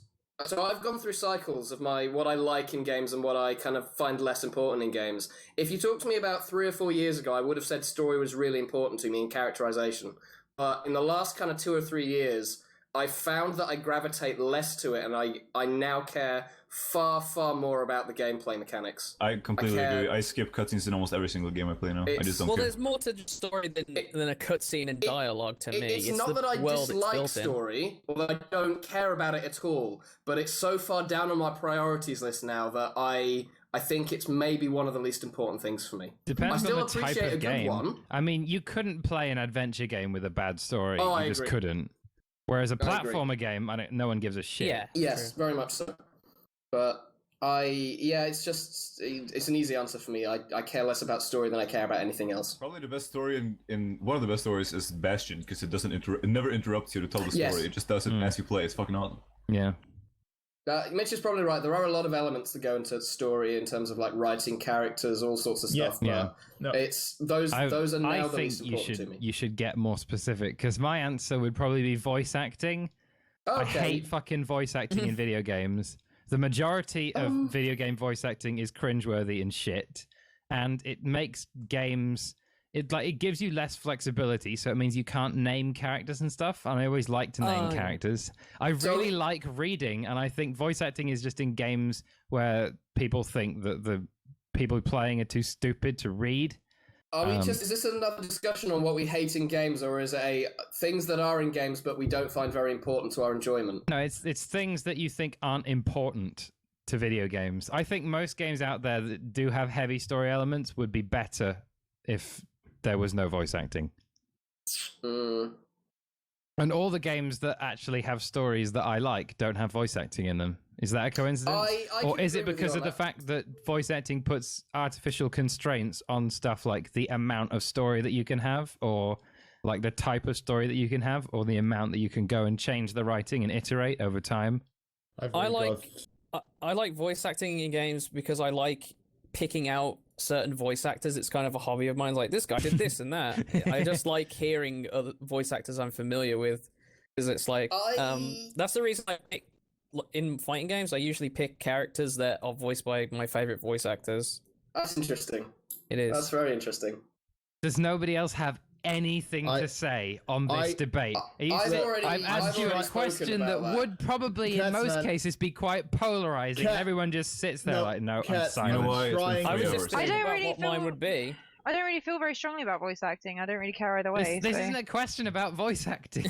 So I've gone through cycles of what I like in games and what I kind of find less important in games. If you talked to me about 3 or 4 years ago, I would have said story was really important to me and characterization. But in the last kind of 2 or 3 years, I found that I gravitate less to it, and I now care far, far more about the gameplay mechanics. I completely I can't- agree. I skip cutscenes in almost every single game I play now. I It's- just don't Well, care. there's more to the story than a cutscene and dialogue to me. It's not the that I world it's dislike built in. story, or that I don't care about it at all, but it's so far down on my priorities list now that I think it's maybe one of the least important things for me. Depends I still on the type appreciate a of good game. one. I mean, you couldn't play an adventure game with a bad story. Oh, you I just agree. couldn't. Whereas a I agree. platformer game, no one gives a shit. Yeah. Yes, very much so. But it's an easy answer for me. I care less about story than I care about anything else. Probably the best story in one of the best stories is Bastion, because it doesn't it never interrupts you to tell the story. Yes. It just does it as you play. It's fucking awesome. Yeah. Mitch is probably right. There are a lot of elements that go into story in terms of like writing characters, all sorts of stuff. Yeah. But No. it's those are now I the think least you important to me. should get more specific, because my answer would probably be voice acting. I Okay. hate fucking voice acting in video games. The majority of video game voice acting is cringeworthy and shit, and it makes games. It gives you less flexibility, so it means you can't name characters and stuff. And I always like to name characters. I So- really like reading, and I think voice acting is just in games where people think that the people playing are too stupid to read. Is this another discussion on what we hate in games, or is it things that are in games but we don't find very important to our enjoyment? No, it's things that you think aren't important to video games. I think most games out there that do have heavy story elements would be better if there was no voice acting. Mm. And all the games that actually have stories that I like don't have voice acting in them. Is that a coincidence? I Or can is it agree with you because on of the that. fact that voice acting puts artificial constraints on stuff like the amount of story that you can have, or like the type of story that you can have, or the amount that you can go and change the writing and iterate over time? I like voice acting in games because I like picking out certain voice actors. It's kind of a hobby of mine. Like, this guy did this and that. I just like hearing other voice actors I'm familiar with, because it's like that's the reason I pick in fighting games. I usually pick characters that are voiced by my favorite voice actors. That's interesting. It is. That's very interesting. Does nobody else have anything to say on this debate? I've asked you a question that would probably, in most cases, be quite polarizing. Everyone just sits there like, no, I'm silent. You know why? It's been I was 3 just hours. thinking don't about really what mine feel- would be. I don't really feel very strongly about voice acting. I don't really care either way. This so- isn't a question about voice acting.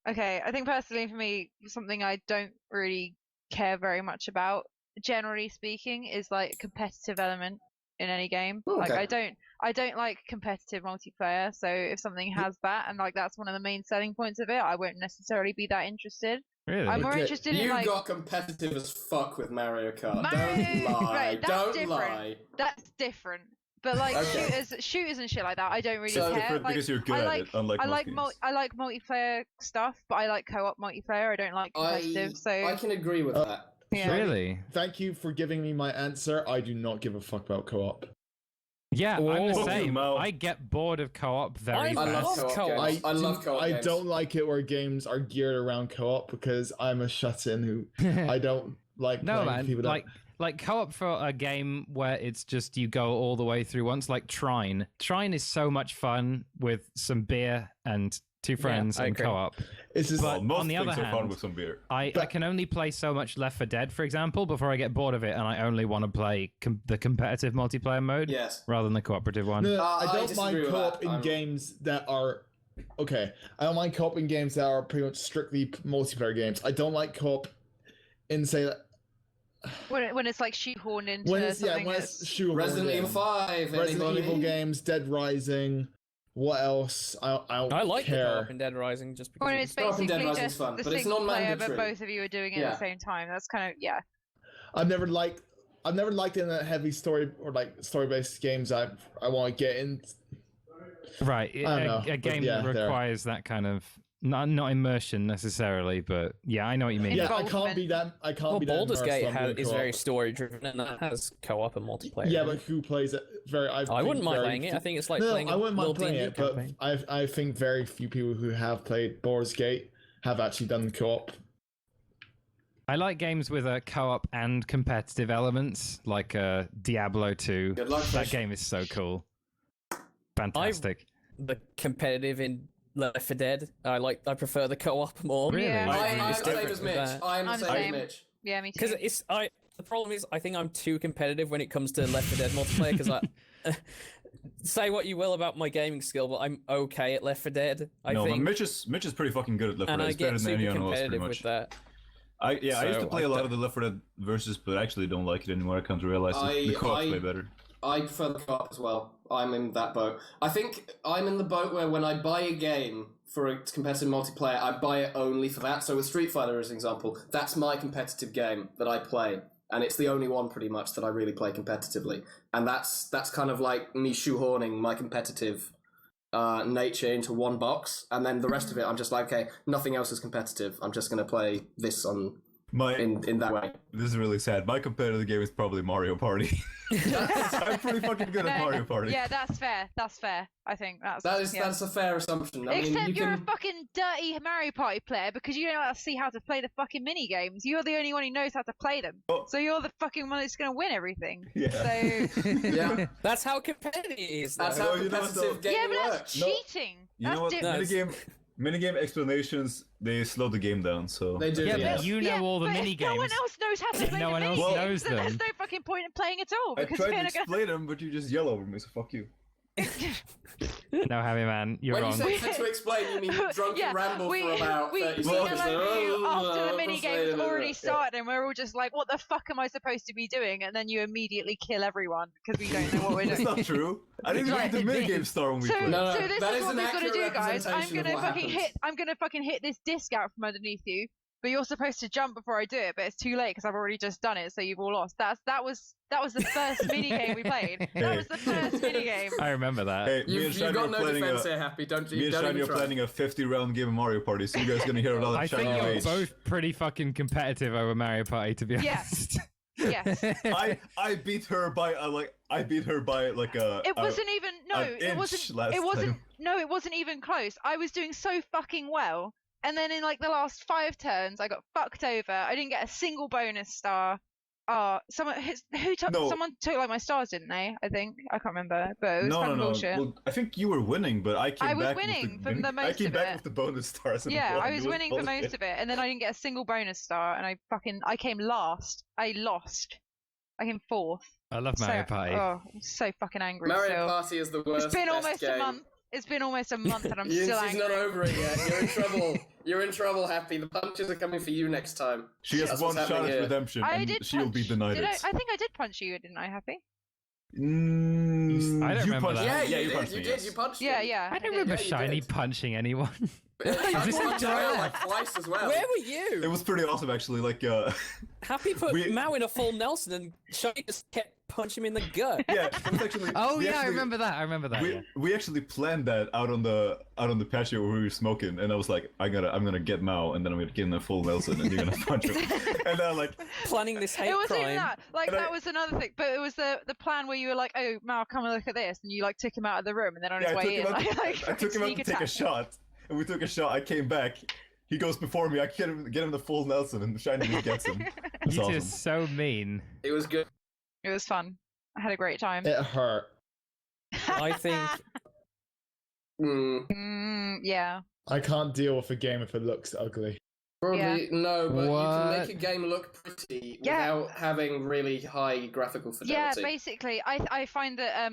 Okay, I think personally for me, something I don't really care very much about, generally speaking, is like a competitive element in any game. Like Okay. I don't like competitive multiplayer, so if something has that and like that's one of the main selling points of it, I won't necessarily be that interested. Really? I'm more Okay. interested in You like got competitive as fuck with Mario Kart. Mario- Don't lie. right, that's Don't different. lie. that's different. But like Okay. shooters and shit like that, I don't really So care. Different Like, because you're good I at like it, unlike I most like games. I like multiplayer stuff, but I like co-op multiplayer. I don't like competitive. So I can agree with that. yeah. Really? Thank you for giving me my answer. I do not give a fuck about co-op. Yeah, I'm the Whoa. same. Mo. I get bored of co-op very I I fast. love love co-op co-op. games. I love co-op I games. don't like it where games are geared around co-op because I'm a shut-in who I don't like No, playing with man. people that- Like co-op for a game where it's just you go all the way through once, like Trine. Trine is so much fun with some beer and two friends I and agree. co-op. it's just But most on the things other are fun hand, with some beer. I can only play so much Left 4 Dead, for example, before I get bored of it, and I only want to play the competitive multiplayer mode Yes. rather than the cooperative one. No, I I don't disagree mind with co-op that. in I'm- games that are okay. I don't mind co-op in games that are pretty much strictly multiplayer games. I don't like co-op in say that When it's like shoehorned into when it's something when it's that's... shoehorned Resident in. Evil 5. Resident anybody? Evil games, Dead Rising. What else? I don't I like the care. co-op in Dead Rising just because When it's it's Co-op in Dead basically Rising's just fun, the but it's single player, but non-mandatory. both of you are doing it Yeah. at the same time. That's kind of, yeah. I've never liked in a heavy story or like story-based games. I want to get in. Right. I don't know, A but game yeah, there. requires that kind of not immersion necessarily, but yeah, I know what you mean. Yeah, I Involvement. can't be that. I can't well, be that. Baldur's immersed Gate when I'm doing is co-op. very story driven and that has co-op and multiplayer. Yeah, but who plays it? I wouldn't mind playing it. I think it's like no, playing I wouldn't a mind little playing D&D it, but campaign. I think very few people who have played Baldur's Gate have actually done co-op. I like games with a co-op and competitive elements, like Diablo 2. Good luck, That Fish. game is so cool. Fantastic. The competitive in Left 4 Dead, I prefer the co-op more. Really? Yeah. I'm the It's same different as with Mitch. that. I'm the I'm the same as same. Mitch. Yeah, me too. Because the problem is I think I'm too competitive when it comes to Left 4 Dead multiplayer. Because I say what you will about my gaming skill, but I'm okay at Left 4 Dead. I No, think, Mitch is pretty fucking good at Left 4 and Dead. I It's better get than super anyone else, pretty competitive much. with that. I used to So, play I a lot don't- of the Left 4 Dead versus, but I actually don't like it anymore. I come to realize that the co-op's way better. I prefer the co-op as well. I'm in that boat. I think I'm in the boat where when I buy a game for a competitive multiplayer, I buy it only for that. So with Street Fighter as an example, that's my competitive game that I play. And it's the only one pretty much that I really play competitively. And that's kind of like me shoehorning my competitive nature into one box. And then the rest of it, I'm just like, okay, nothing else is competitive. I'm just going to play this in that way. This is really sad. My competitive game is probably Mario Party. I'm pretty fucking good at Mario Party. Yeah, that's fair. That's fair. I think that's yeah. That's a fair assumption. I mean, Except you you're can... a fucking dirty Mario Party player because you don't know how to see how to play the fucking mini games. You're the only one who knows how to play them. Oh. So you're the fucking one that's gonna win everything. Yeah. So Yeah, That's how competitive it is. that's though. how No, you know what, competitive though? yeah, gaming but works. that's No. cheating. You That's know what? different. Minigame explanations, they slow the game down, so... They do. Yeah, yes. but you know all the but mini if no one games. else knows how to play No the one mini else games, knows then there's them. no fucking point in playing at all I because tried you're to not gonna. explain them, but you just yell over me, so fuck you. No, Heavy Man, you're When wrong. you say to explain, you mean drunken Yeah, ramble we for about 30 yell seconds. over you after the Oh, mini frustrated, game's already yeah. started, and we're all just like, "What the fuck am I supposed to be doing?" And then you immediately kill everyone because we don't know what we're That's doing. not true. I didn't even get the minigame star when we So, played. No, so this that is is what an we've got to accurate do, guys. I'm representation of gonna what fucking happens. I'm gonna fucking hit this disc out from underneath you, but you're supposed to jump before I do it, but it's too late because I've already just done it, so you've all lost. That was the first mini game we played. That was the first mini game. I remember that. Hey, me and You've Shiny got are no planning defense a... here, Happy. Don't Me you? and Don't Shiny even are try. planning a 50-round game of Mario Party, so you guys are gonna hear a lot of I think Shiny you're rage. both pretty fucking competitive over Mario Party, to be Yeah. honest. Yes. I beat her by like a. It wasn't even an it inch wasn't last it wasn't time. no, it wasn't even close. I was doing so fucking well. And then in like the last 5 turns I got fucked over. I didn't get a single bonus star. Someone took like my stars, didn't they? I think. I can't remember. But it was No. fucking bullshit. Well, I think you were winning, but I came I was back winning with from the I most came of back it. with the bonus stars. and Yeah, won. I It was winning for bullshit. most of it, and then I didn't get a single bonus star, and I came last. I lost. I came 4th. I love Mario so, Party. Oh, I'm so fucking angry. Mario still. Party is the worst. It's been best almost game. a month. It's been almost a month, and I'm She's still angry. not over it yet. You're in trouble. You're in trouble, Happy. The punches are coming for you next time. She has That's one what's shot happening at here. redemption, I and did she'll punch. be denied Did it. I think I did punch you, didn't I, Happy? I don't you remember punched that. me. Yeah, you you punched did. me. You yes. did. You punched Yeah, him. yeah. I don't did. remember Yeah, you Shiny did. punching anyone. You this punched a her trailer? like twice as well. Where were you? It was pretty awesome, actually. Like, Happy put We- Mao in a full Nelson and Shiny just kept punching him in the gut. yeah, it was actually. Oh we yeah, I actually- remember that. I remember that. yeah. We actually planned that out on the patio where we were smoking, and I was like, I'm gonna get Mao, and then I'm gonna get him a full Nelson, and you're gonna punch him. And then like, Planning this hate It wasn't crime. even that. Like And I- that was another thing. But it was the plan where you were like, "Oh, Mal, come and look at this," and you like took him out of the room, and then on yeah, his I took way him in, out, like I took him out sneak to take a attack. shot, and we took a shot. I came back. He goes before me. I can't get him the full Nelson, and Shiny just gets him. That's You two awesome. are so mean. It was good. It was fun. I had a great time. It hurt. I think Yeah. I can't deal with a game if it looks ugly. Probably no, but you What? can make a game look pretty Yeah. without having really high graphical Yeah, fidelity. basically, I find that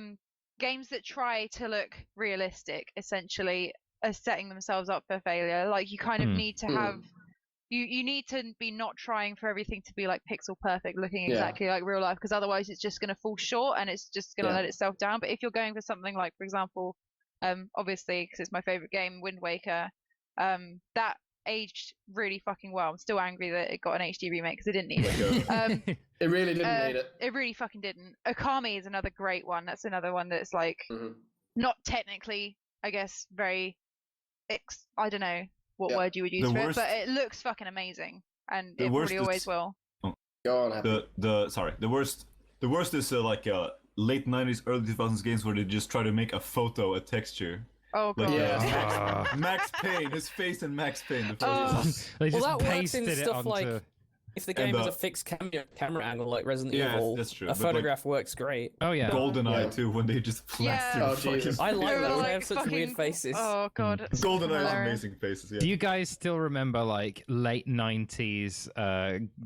games that try to look realistic essentially are setting themselves up for failure. Like you kind of need to have you need to be not trying for everything to be like pixel perfect, looking Yeah. exactly like real life, because otherwise it's just going to fall short and it's just going to Yeah. let itself down. But if you're going for something like, for example, obviously because it's my favorite game, Wind Waker, that aged really fucking well. I'm still angry that it got an HD remake because it didn't need it. It really didn't need it. It really fucking didn't. Okami is another great one. That's another one that's like not technically, I guess, very. I don't know what word you would use The for worst- it, but it looks fucking amazing, and The it worst probably always is- will. Go on, Happy. The worst is like late 90s, early 2000s games where they just try to make a photo a texture. Oh god. Like Yeah. Max Payne, his face in Max Payne. The first Oh. one. They just that works in pasted it stuff onto. like if the game And, has a fixed camera angle like Resident Yeah, Evil, that's true, a but, like- photograph works great. Oh yeah. GoldenEye Yeah. too, when they just plaster Oh, fucking. Jesus. I like They were those. They like have such fucking- weird faces. Oh god. it's GoldenEye has hilarious. amazing faces. Yeah. Do you guys still remember like late 90s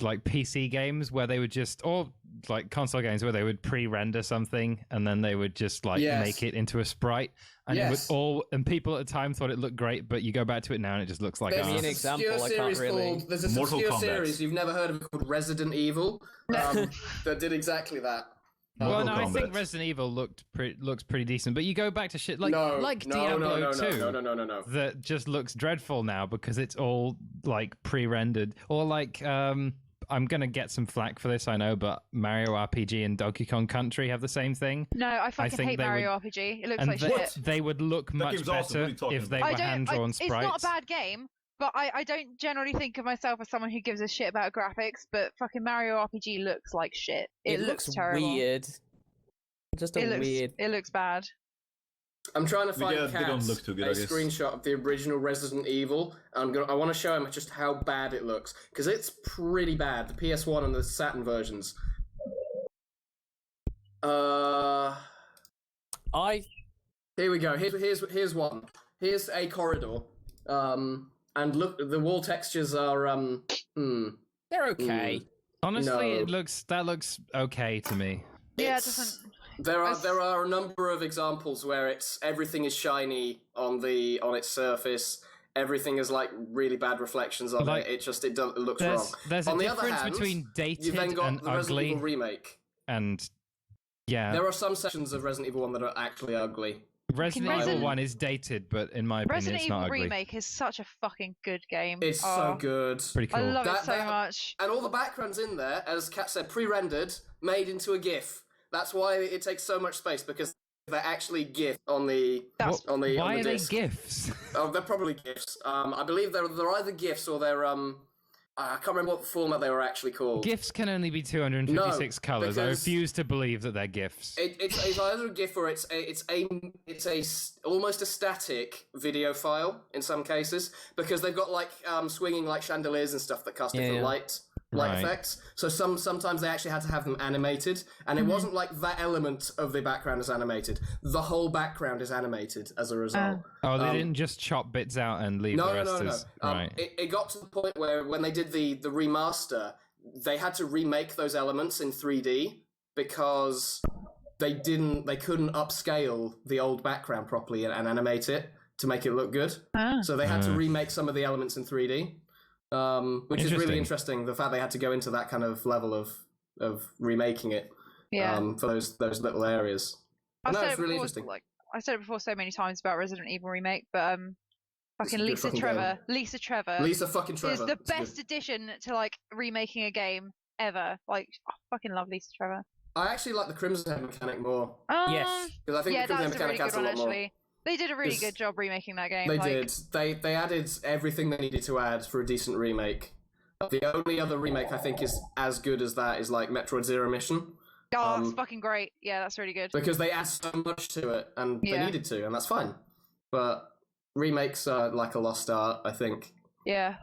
like PC games where they would just, or like console games where they would pre-render something and then they would just like Yes. make it into a sprite, and it Yes. was all, and people at the time thought it looked great, but you go back to it now and it just looks like There's me an ass. example, obscure I can't series really- called. There's a Mortal obscure Kombat. series you've never heard of called Resident Evil that did exactly that. Well, Mortal no, I think Kombat. Resident Evil looks pretty decent, but you go back to shit like no, Diablo 2 no. that just looks dreadful now because it's all like pre-rendered, or like I'm gonna get some flack for this, I know, but Mario RPG and Donkey Kong Country have the same thing. No, I fucking think hate they Mario would- RPG. It looks And like they, shit. they would look much game's awesome. What are better you talking if they about? were hand-drawn It's sprites. not a bad game, but I don't generally think of myself as someone who gives a shit about graphics. But fucking Mario RPG looks like shit. It looks terrible. weird. Just a weird. It looks bad. I'm trying to find Yeah, they don't Cats look too good, a I guess. screenshot of the original Resident Evil. I want to show him just how bad it looks because it's pretty bad. The PS1 and the Saturn versions. I Here we go. Here's one. Here's a corridor. And look, the wall textures are they're okay. Honestly, No. that looks okay to me. Yeah, it It's- doesn't. There are a number of examples where everything is shiny on its surface. Everything is like really bad reflections on Like, it. It looks wrong. There's a On the other difference hand, between You've dated then got and the Resident ugly, Evil remake. and yeah, There are some sections of Resident Evil 1 that are actually ugly. Resident Resident- Evil 1 is dated, but in my opinion, Resident it's Evil not ugly. Remake is such a fucking good game. It's Oh, so good. Pretty cool. I love it That- so that- much. And all the backgrounds in there, as Kat said, pre-rendered, made into a GIF. That's why it takes so much space, because they're actually GIF on the That's- on the Why on are the they disc. GIFs? Oh, they're probably GIFs. I believe they're either GIFs or they're I can't remember what format they were actually called. GIFs can only be 256 No, colors. I because- refuse to believe that they're GIFs. It's either a GIF or it's almost a static video file in some cases, because they've got like swinging like chandeliers and stuff that cast different yeah. light Right. effects. So sometimes they actually had to have them animated, and it wasn't like that element of the background is animated. The whole background is animated as a result. Oh, they didn't just chop bits out and leave the No, rest no, no, no. as right. It got to the point where when they did the remaster, they had to remake those elements in 3D because they couldn't upscale the old background properly and animate it to make it look good. So they had to remake some of the elements in 3D, which is really interesting. The fact they had to go into that kind of level of remaking it Yeah. for those little areas. I've No, said it's it really before, interesting. Like I said it before so many times about Resident Evil Remake, but It's a fucking good Lisa fucking Trevor, Lisa Trevor Lisa fucking Trevor is the It's good. best addition to like remaking a game ever. Like, I fucking love Lisa Trevor. I actually like the Crimson Head mechanic more Yes. because I think Yeah, the Crimson Head that's a really mechanic good adds a one lot more. actually. They did a really It's- good job remaking that game. They like, did. They added everything they needed to add for a decent remake. The only other remake I think is as good as that is like Metroid Zero Mission, Oh, that's fucking great. Yeah, that's really good. because they add so much to it and they Yeah. needed to, and that's fine. But remakes are like a lost art, I think. Yeah.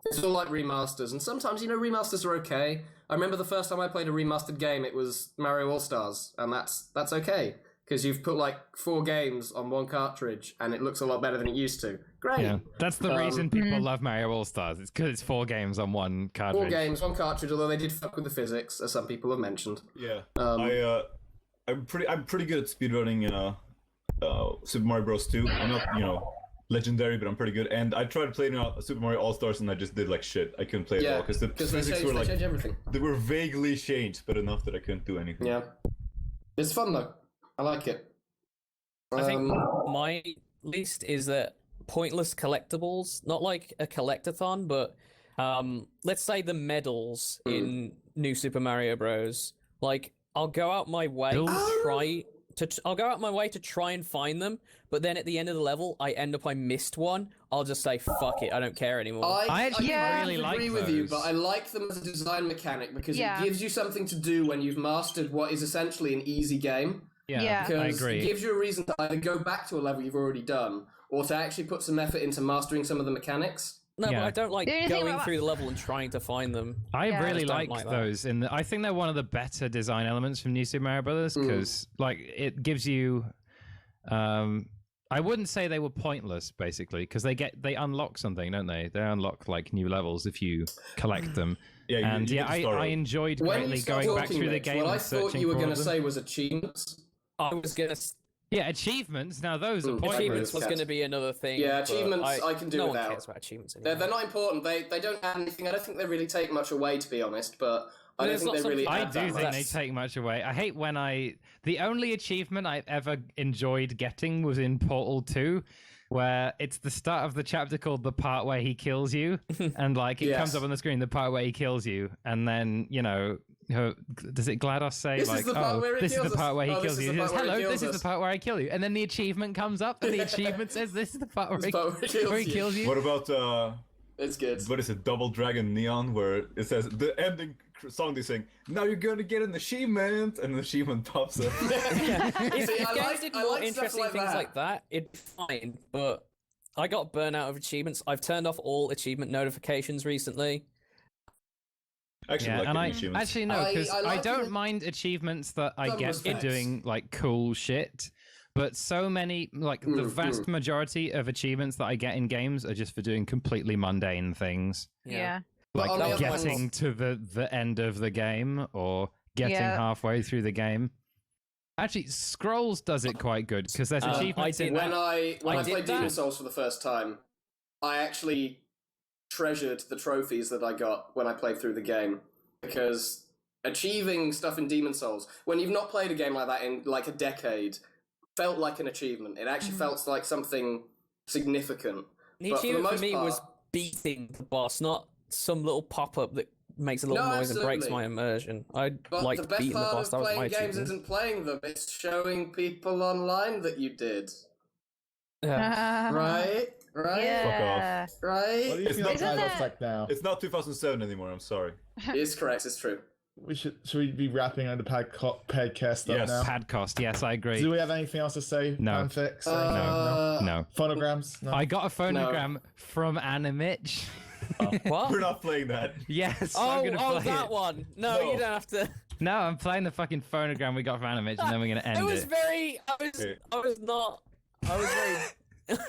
It's all like remasters, and sometimes remasters are okay. I remember the first time I played a remastered game, it was Mario All Stars, and that's okay because you've put like 4 games on one cartridge, and it looks a lot better than it used to. Great. Yeah, that's the reason people love Mario All Stars. It's because it's 4 games on one cartridge. 4 games, one cartridge. Although they did fuck with the physics, as some people have mentioned. Yeah. I'm pretty good at speedrunning Super Mario Bros. 2. I'm not legendary, but I'm pretty good. And I tried playing Super Mario All Stars, and I just did like shit. I couldn't play it at all because the physics were like they changed everything. They were vaguely changed, but enough that I couldn't do anything. Yeah, it's fun though. I like it. I think my least is that pointless collectibles, not like a collectathon, but let's say the medals in New Super Mario Bros. Like, I'll go out my way to try and find them, but then at the end of the level, I end up I missed one. I'll just say fuck it, I don't care anymore. I actually really like agree with you, but I like them as a design mechanic because it gives you something to do when you've mastered what is essentially an easy game. Yeah, because I agree. It gives you a reason to either go back to a level you've already done, or to actually put some effort into mastering some of the mechanics. No, Yeah. but I don't like going through the level and trying to find them. I Yeah. really I just don't like like that. those. I think they're one of the better design elements from New Super Mario Brothers because, like, it gives you. I wouldn't say they were pointless, basically, because they unlock something, don't they? They unlock like new levels if you collect them. Yeah, you get the story. I enjoyed When greatly you start going back talking, through the Mitch, game. what I and thought searching you were for going to them. say was achievements. I was gonna. Yeah, achievements. Now those are pointless. Achievements was going to be another thing. Yeah, but achievements I can do no without. one cares about achievements anymore. They're not important. They don't add anything. I don't think they really take much away, to be honest. But I don't There's think not they really something- add I do that think much. they take much away. I hate when the only achievement I've ever enjoyed getting was in Portal 2, where it's the start of the chapter called the part where he kills you, and like it comes up on the screen, the part where he kills you, and then does it GLaDOS say This is like, the part where he this is kills the part us. where he Oh, this kills is you? the He says, part where he hello, kills this is us. the part where I kill you, and then the achievement comes up, and the achievement says, this is the part where This part where he kills you. What about It's good. what is it, Double Dragon Neon, where it says the ending song they sing, now you're gonna get an achievement, and an achievement pops up. If See, I games like- did I more like stuff interesting like things that. like that, it'd be fine. But I got burnt out of achievements. I've turned off all achievement notifications recently. Actually, Yeah, like and the I achievements. actually no, because I I like don't it. mind achievements that I Some get for respects. doing like cool shit, but so many like the vast majority of achievements that I get in games are just for doing completely mundane things, Yeah. But on the like other hand- getting to the end of the game or getting halfway through the game. Actually, Scrolls does it quite good because there's achievements in When that. I did played that. Demon Souls for the first time, I actually treasured the trophies that I got when I played through the game, because achieving stuff in Demon Souls, when you've not played a game like that in like a decade, felt like an achievement. It actually felt like something significant. The But for the achievement for most me part- was beating the boss, not some little pop-up that makes a little No, noise and breaks absolutely. my immersion. I But liked the best beating the part boss. of That was my playing games achievement. isn't playing them, it's showing people online that you did. Yeah. Right? Right? Yeah. What do Right? you It's feel not- like that Isn't looks it- like now? It's not 2007 anymore. I'm sorry. It's correct, it's true. Should we be wrapping on the podcast stuff Yes. now? Padcost, yes, I agree. Do we have anything else to say? No. Fanfics? No. Phonograms? No. I got a phonogram from Animitch. What? We're not playing that. Yes, I'm gonna play that it. one. No, No. you don't have to. No, I'm playing the fucking phonogram we got from Animitch, and then we're gonna end It was it. very. Okay. I was not. I was very.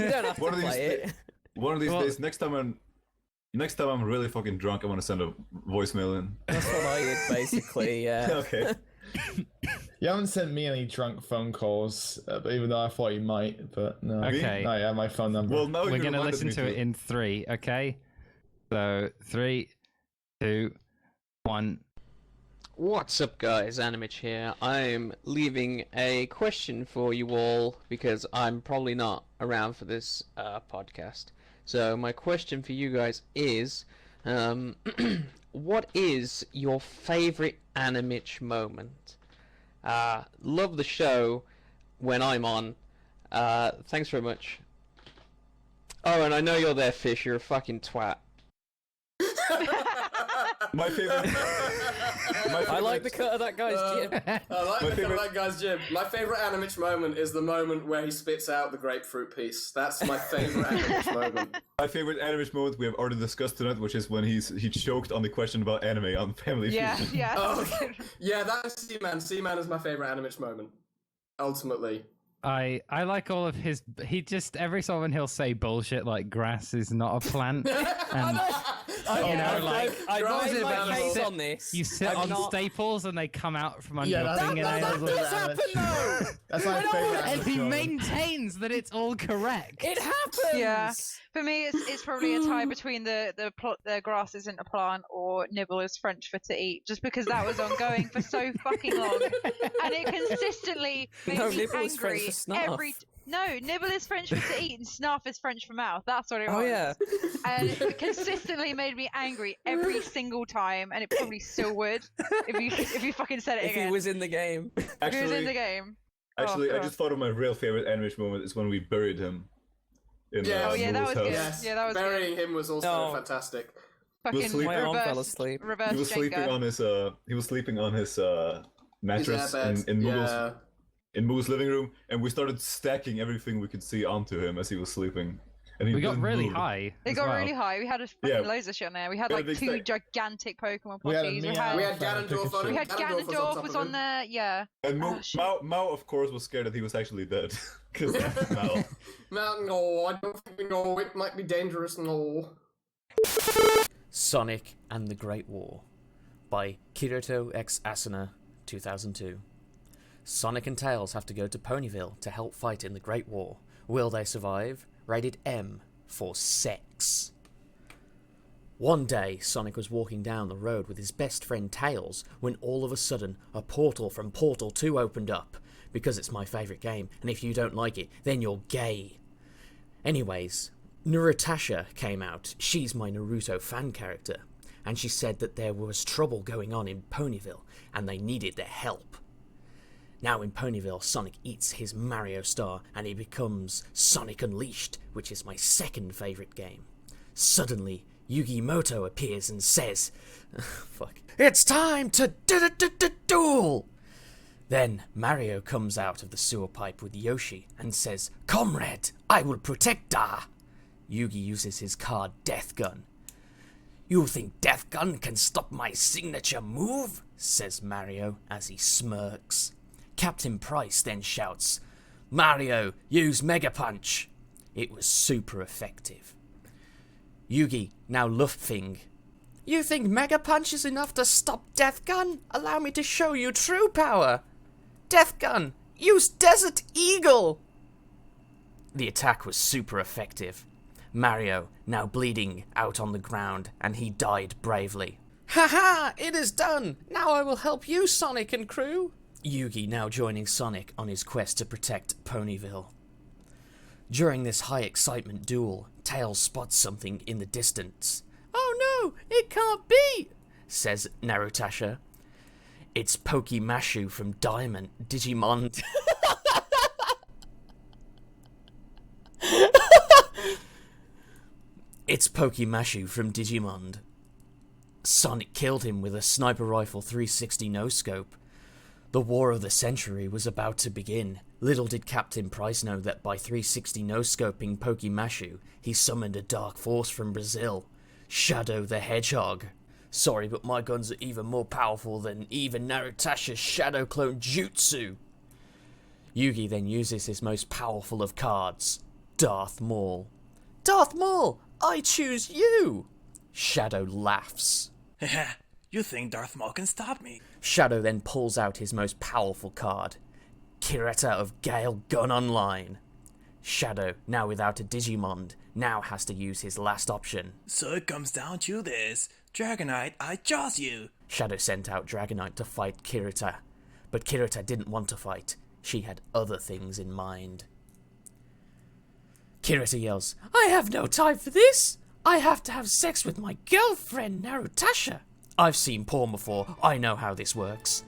You don't have to One of these play it. One of these Well- days, next time I'm really fucking drunk, I'm gonna send a voicemail in. That's what I did, basically. Yeah. Okay. You haven't sent me any drunk phone calls, but even though I thought you might, but no. Okay. No, yeah, my phone number. Well, now We're you gonna reminded listen me to it in 3, okay? So 3, 2, 1. What's up, guys? Animitch here. I'm leaving a question for you all because I'm probably not around for this podcast. So my question for you guys is, what is your favorite Animitch moment? Love the show when I'm on. Thanks very much. Oh, and I know you're there, Fish. You're a fucking twat. My favorite. I like the cut of that guy's jib. I like the cut of that guy's jib. My favourite Animitch moment is the moment where he spits out the grapefruit piece. That's my favourite Animitch moment. My favorite Animitch moment we have already discussed tonight, which is when he choked on the question about anime on Family Feud. Yeah. Oh, yeah, that's Seaman. Seaman is my favourite Animitch moment. Ultimately. I like all of his. He just every so often he'll say bullshit like grass is not a plant, and you know, like I Grass made is my animal. case on this. you sit I'm on not- staples and they come out from under Yeah, your that's fingernails. my favorite Animitch. That's my favorite And he Animitch moment. maintains that it's all correct. It happens. Yeah. For me, it's probably a tie between the grass isn't a plant or nibble is French for to eat, just because that was ongoing for so fucking long, and it consistently made No, me nibble angry is French for snuff. No, nibble is French for to eat and snuff is French for mouth. That's what it was. Oh yeah. And it consistently made me angry every single time, and it probably still would if you fucking said it If again. he was in the game. If he was in the game. Actually, I God. just thought of my real favorite Animitch moment is when we buried him. In, Yeah. Oh, yeah, that Moogle's was good. house. Yes. Yeah, that was Burying him was also No. fantastic. Fucking sleep- My arm fell reverse, asleep. reverse He was sleeping Jenga. on his mattress airbed, in yeah. Moogle's in Moogle's living room, and we started stacking everything we could see onto him as he was sleeping. And he We got didn't really move. high. It as got well. really high. We had Yeah. loads of shit on there. We had We had like a big 2 thing. gigantic Pokemon We had a plushies. Meowth. We had and a Ganondorf on Pikachu. it. We had Ganondorf top was of on him. there. Yeah. And Oh, shit. Mao, of course, was scared that he was actually dead. Because Mao. No, I don't think we know. It might be dangerous. No. Sonic and the Great War by Kirito X Asuna, 2002. Sonic and Tails have to go to Ponyville to help fight in the Great War. Will they survive? Rated M for sex. One day, Sonic was walking down the road with his best friend Tails when all of a sudden a portal from Portal 2 opened up. Because it's my favourite game, and if you don't like it, then you're gay. Anyways, Narutasha came out. She's my Naruto fan character. And she said that there was trouble going on in Ponyville, and they needed their help. Now in Ponyville, Sonic eats his Mario Star, and he becomes Sonic Unleashed, which is my second favourite game. Suddenly, Yugi Moto appears and says, fuck, it's time to duel! Then Mario comes out of the sewer pipe with Yoshi and says, Comrade, I will protect Da! Yugi uses his card Death Gun. You think Death Gun can stop my signature move? Says Mario as he smirks. Captain Price then shouts, Mario, use Mega Punch! It was super effective. Yugi, now Luftfing. You think Mega Punch is enough to stop Death Gun? Allow me to show you true power! Death Gun! Use Desert Eagle! The attack was super effective. Mario, now bleeding, out on the ground, and he died bravely. Haha! It is done! Now I will help you, Sonic and crew! Yugi now joining Sonic on his quest to protect Ponyville. During this high excitement duel, Tails spots something in the distance. Oh no! It can't be! Says Narutasha. It's Pokemashu from Diamond Digimon. It's Pokemashu from Digimon. Sonic killed him with a sniper rifle 360 no-scope. The war of the century was about to begin. Little did Captain Price know that by 360 no-scoping Pokemashu, he summoned a dark force from Brazil, Shadow the Hedgehog. Sorry, but my guns are even more powerful than even Narutasha's Shadow Clone Jutsu. Yugi then uses his most powerful of cards, Darth Maul. Darth Maul, I choose you! Shadow laughs. You think Darth Maul can stop me? Shadow then pulls out his most powerful card, Kiretta of Gale Gun Online. Shadow, now without a Digimon, now has to use his last option. So it comes down to this. Dragonite, I chose you. Shadow sent out Dragonite to fight Kiretta, but Kiretta didn't want to fight. She had other things in mind. Kiretta yells, I have no time for this! I have to have sex with my girlfriend, Narutasha! I've seen porn before, I know how this works.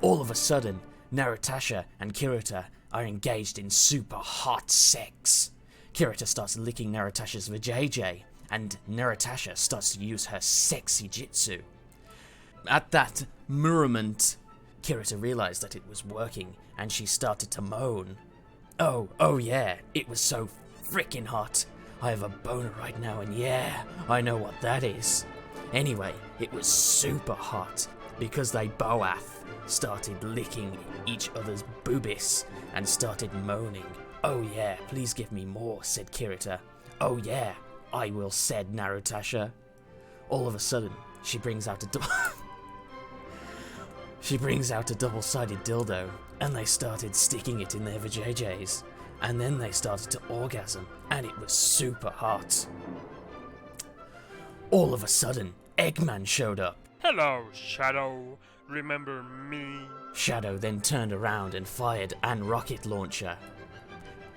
All of a sudden, Narutasha and Kiretta are engaged in super hot sex. Kiretta starts licking Narutasha's vajayjay, and Narutasha starts to use her sexy jitsu. At that moment, Kirita realized that it was working, and she started to moan. Oh yeah, it was so freaking hot. I have a boner right now, and yeah, I know what that is. Anyway, it was super hot, because they both started licking each other's boobies, and started moaning. Oh yeah, please give me more, said Kirita. Oh yeah, I will, said Narutasha. All of a sudden, she brings out a double-sided dildo, and they started sticking it in their vajayjays, and then they started to orgasm, and it was super hot. All of a sudden, Eggman showed up. Hello, Shadow. Remember me? Shadow then turned around and fired an rocket launcher.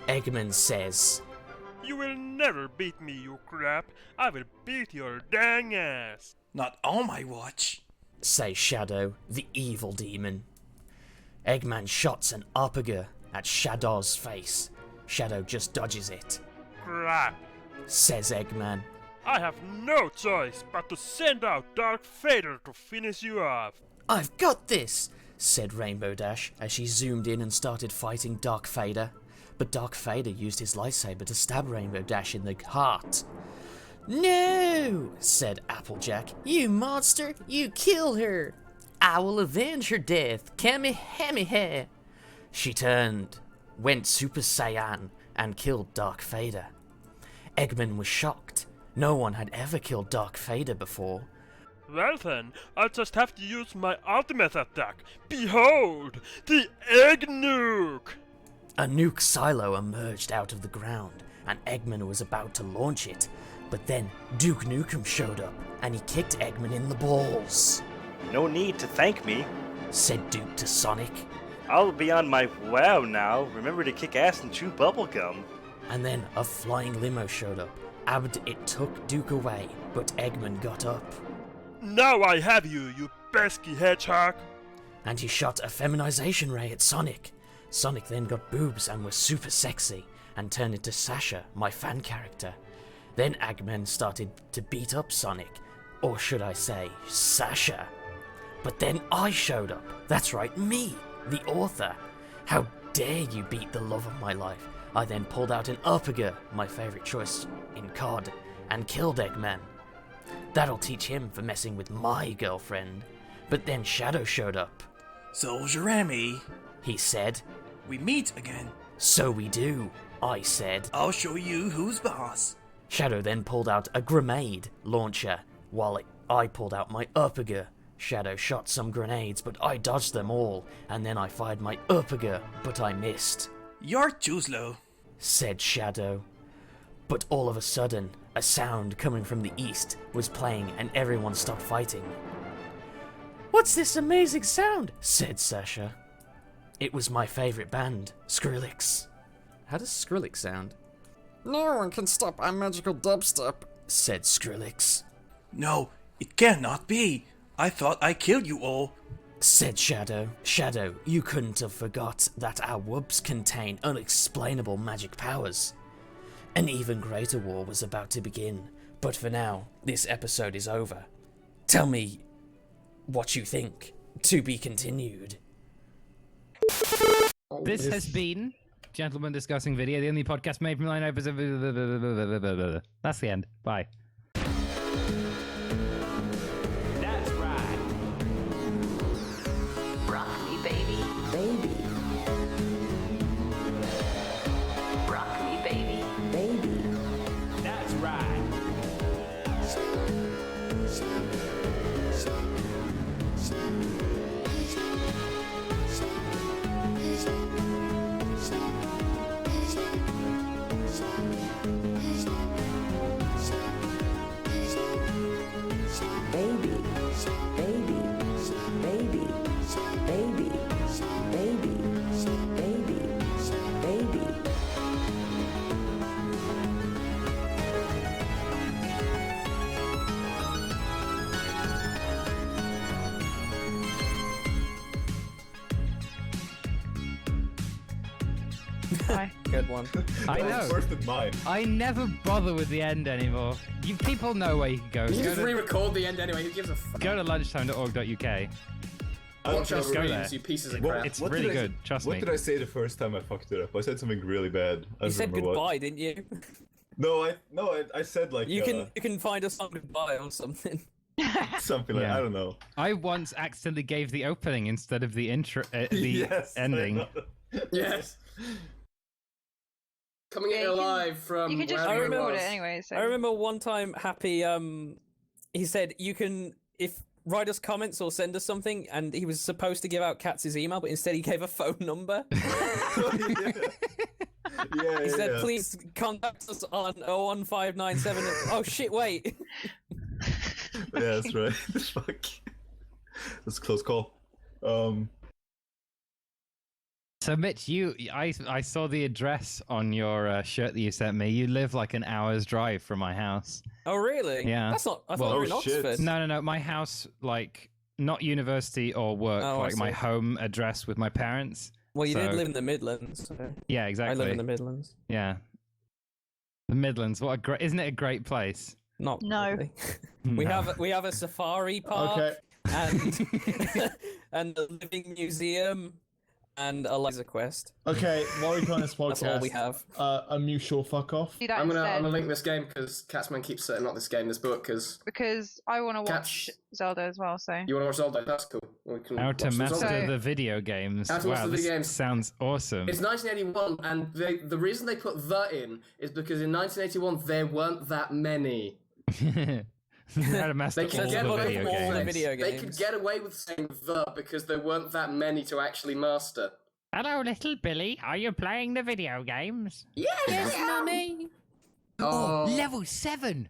Eggman says, You will never beat me, you crap. I will beat your dang ass. Not on my watch. says Shadow, the evil demon. Eggman shots an uppercut at Shadow's face. Shadow just dodges it. Crap. Says Eggman. I have no choice but to send out Dark Vader to finish you off. I've got this, said Rainbow Dash as she zoomed in and started fighting Dark Vader. But Dark Vader used his lightsaber to stab Rainbow Dash in the heart. No, said Applejack. You monster, you killed her. I will avenge her death, Kamehameha. She turned, went Super Saiyan, and killed Dark Vader. Eggman was shocked. No one had ever killed Dark Vader before. Well then, I'll just have to use my ultimate attack. Behold, the Egg Nuke! A nuke silo emerged out of the ground, and Eggman was about to launch it. But then Duke Nukem showed up, and he kicked Eggman in the balls. No need to thank me, said Duke to Sonic. I'll be on my wow now. Remember to kick ass and chew bubblegum. And then a flying limo showed up. It took Duke away, but Eggman got up. Now I have you, you pesky hedgehog! And he shot a feminization ray at Sonic. Sonic then got boobs and was super sexy, and turned into Sasha, my fan character. Then Eggman started to beat up Sonic, or should I say, Sasha. But then I showed up. That's right, me, the author. How dare you beat the love of my life? I then pulled out an uppercut, my favorite choice in COD, and killed Eggman. That'll teach him for messing with my girlfriend. But then Shadow showed up. So, Jeremy, he said. We meet again. So we do, I said. I'll show you who's boss. Shadow then pulled out a grenade launcher, while I pulled out my uppercut. Shadow shot some grenades, but I dodged them all, and then I fired my uppercut, but I missed. You're too slow, said Shadow. But all of a sudden, a sound coming from the east was playing, and everyone stopped fighting. What's this amazing sound? Said Sasha. It was my favorite band, Skrillex. How does Skrillex sound? No one can stop our magical dubstep, said Skrillex. No, it cannot be. I thought I killed you all, said Shadow. Shadow, you couldn't have forgot that our whoops contain unexplainable magic powers. An even greater war was about to begin, but for now, this episode is over. Tell me what you think. To be continued. This has been Gentlemen Discussing Vidya, the only podcast made from line opens. That's the end. Bye. That's right. Rock me, baby. Baby. Rock me, baby. Baby. That's right. Baby, baby, baby, baby, baby. Bye. Good one. I That was know. worse than mine. I never bother with the end anymore. You people know where you can go. You Go just to, re-record the end anyway. Who gives a fuck? go to lunchtime.org.uk. Watch our Go there. screens, you pieces of What- crap. It's What really did I- good. Trust What me. did I say the first time I fucked it up? I said something really bad. I You don't said remember goodbye, what. didn't you? No, I said like You can find a song goodbye or something. something like Yeah. I don't know. I once accidentally gave the opening instead of the intro, the Yes, I ending. know. Yes. Coming Yeah, in you can- alive from You can just wherever record was. it anyway. So. I remember one time Happy he said you can write us comments or send us something, and he was supposed to give out Katz's email, but instead he gave a phone number. Yeah, He said, yeah. please contact us on 01597. Oh shit, wait. Yeah, that's right. Fuck. That's a close call. So Mitch, I saw the address on your shirt that you sent me. You live like an hour's drive from my house. Oh really? Yeah. That's not. I thought Well- we were in Oh, shit. Oxford. No. My house, like not university or work, Oh, I like my see. home address with my parents. Well, you So- did live in the Midlands. So Yeah, exactly. I live in the Midlands. Yeah. The Midlands. What a great! Isn't it a great place? Not No. really. No. We have a safari park Okay. and and a living museum and a laser quest. Okay, while we're on this podcast, That's all we have. A mutual fuck off. Do that I'm instead gonna link this game because Catsman keeps not this game, this book, because because I want to watch Cats- Zelda as well. So you want to watch Zelda. That's cool. We can How watch to some master Zelda. So- the video games. How to master Wow, the this games. sounds awesome. It's 1981, and the reason they put the in is because in 1981 there weren't that many. How to master They could all get the away video with all the games. video They could games. get away with saying the because there weren't that many to actually master. Hello, little Billy. Are you playing the video games? Yes, Mummy. Oh, Level 7.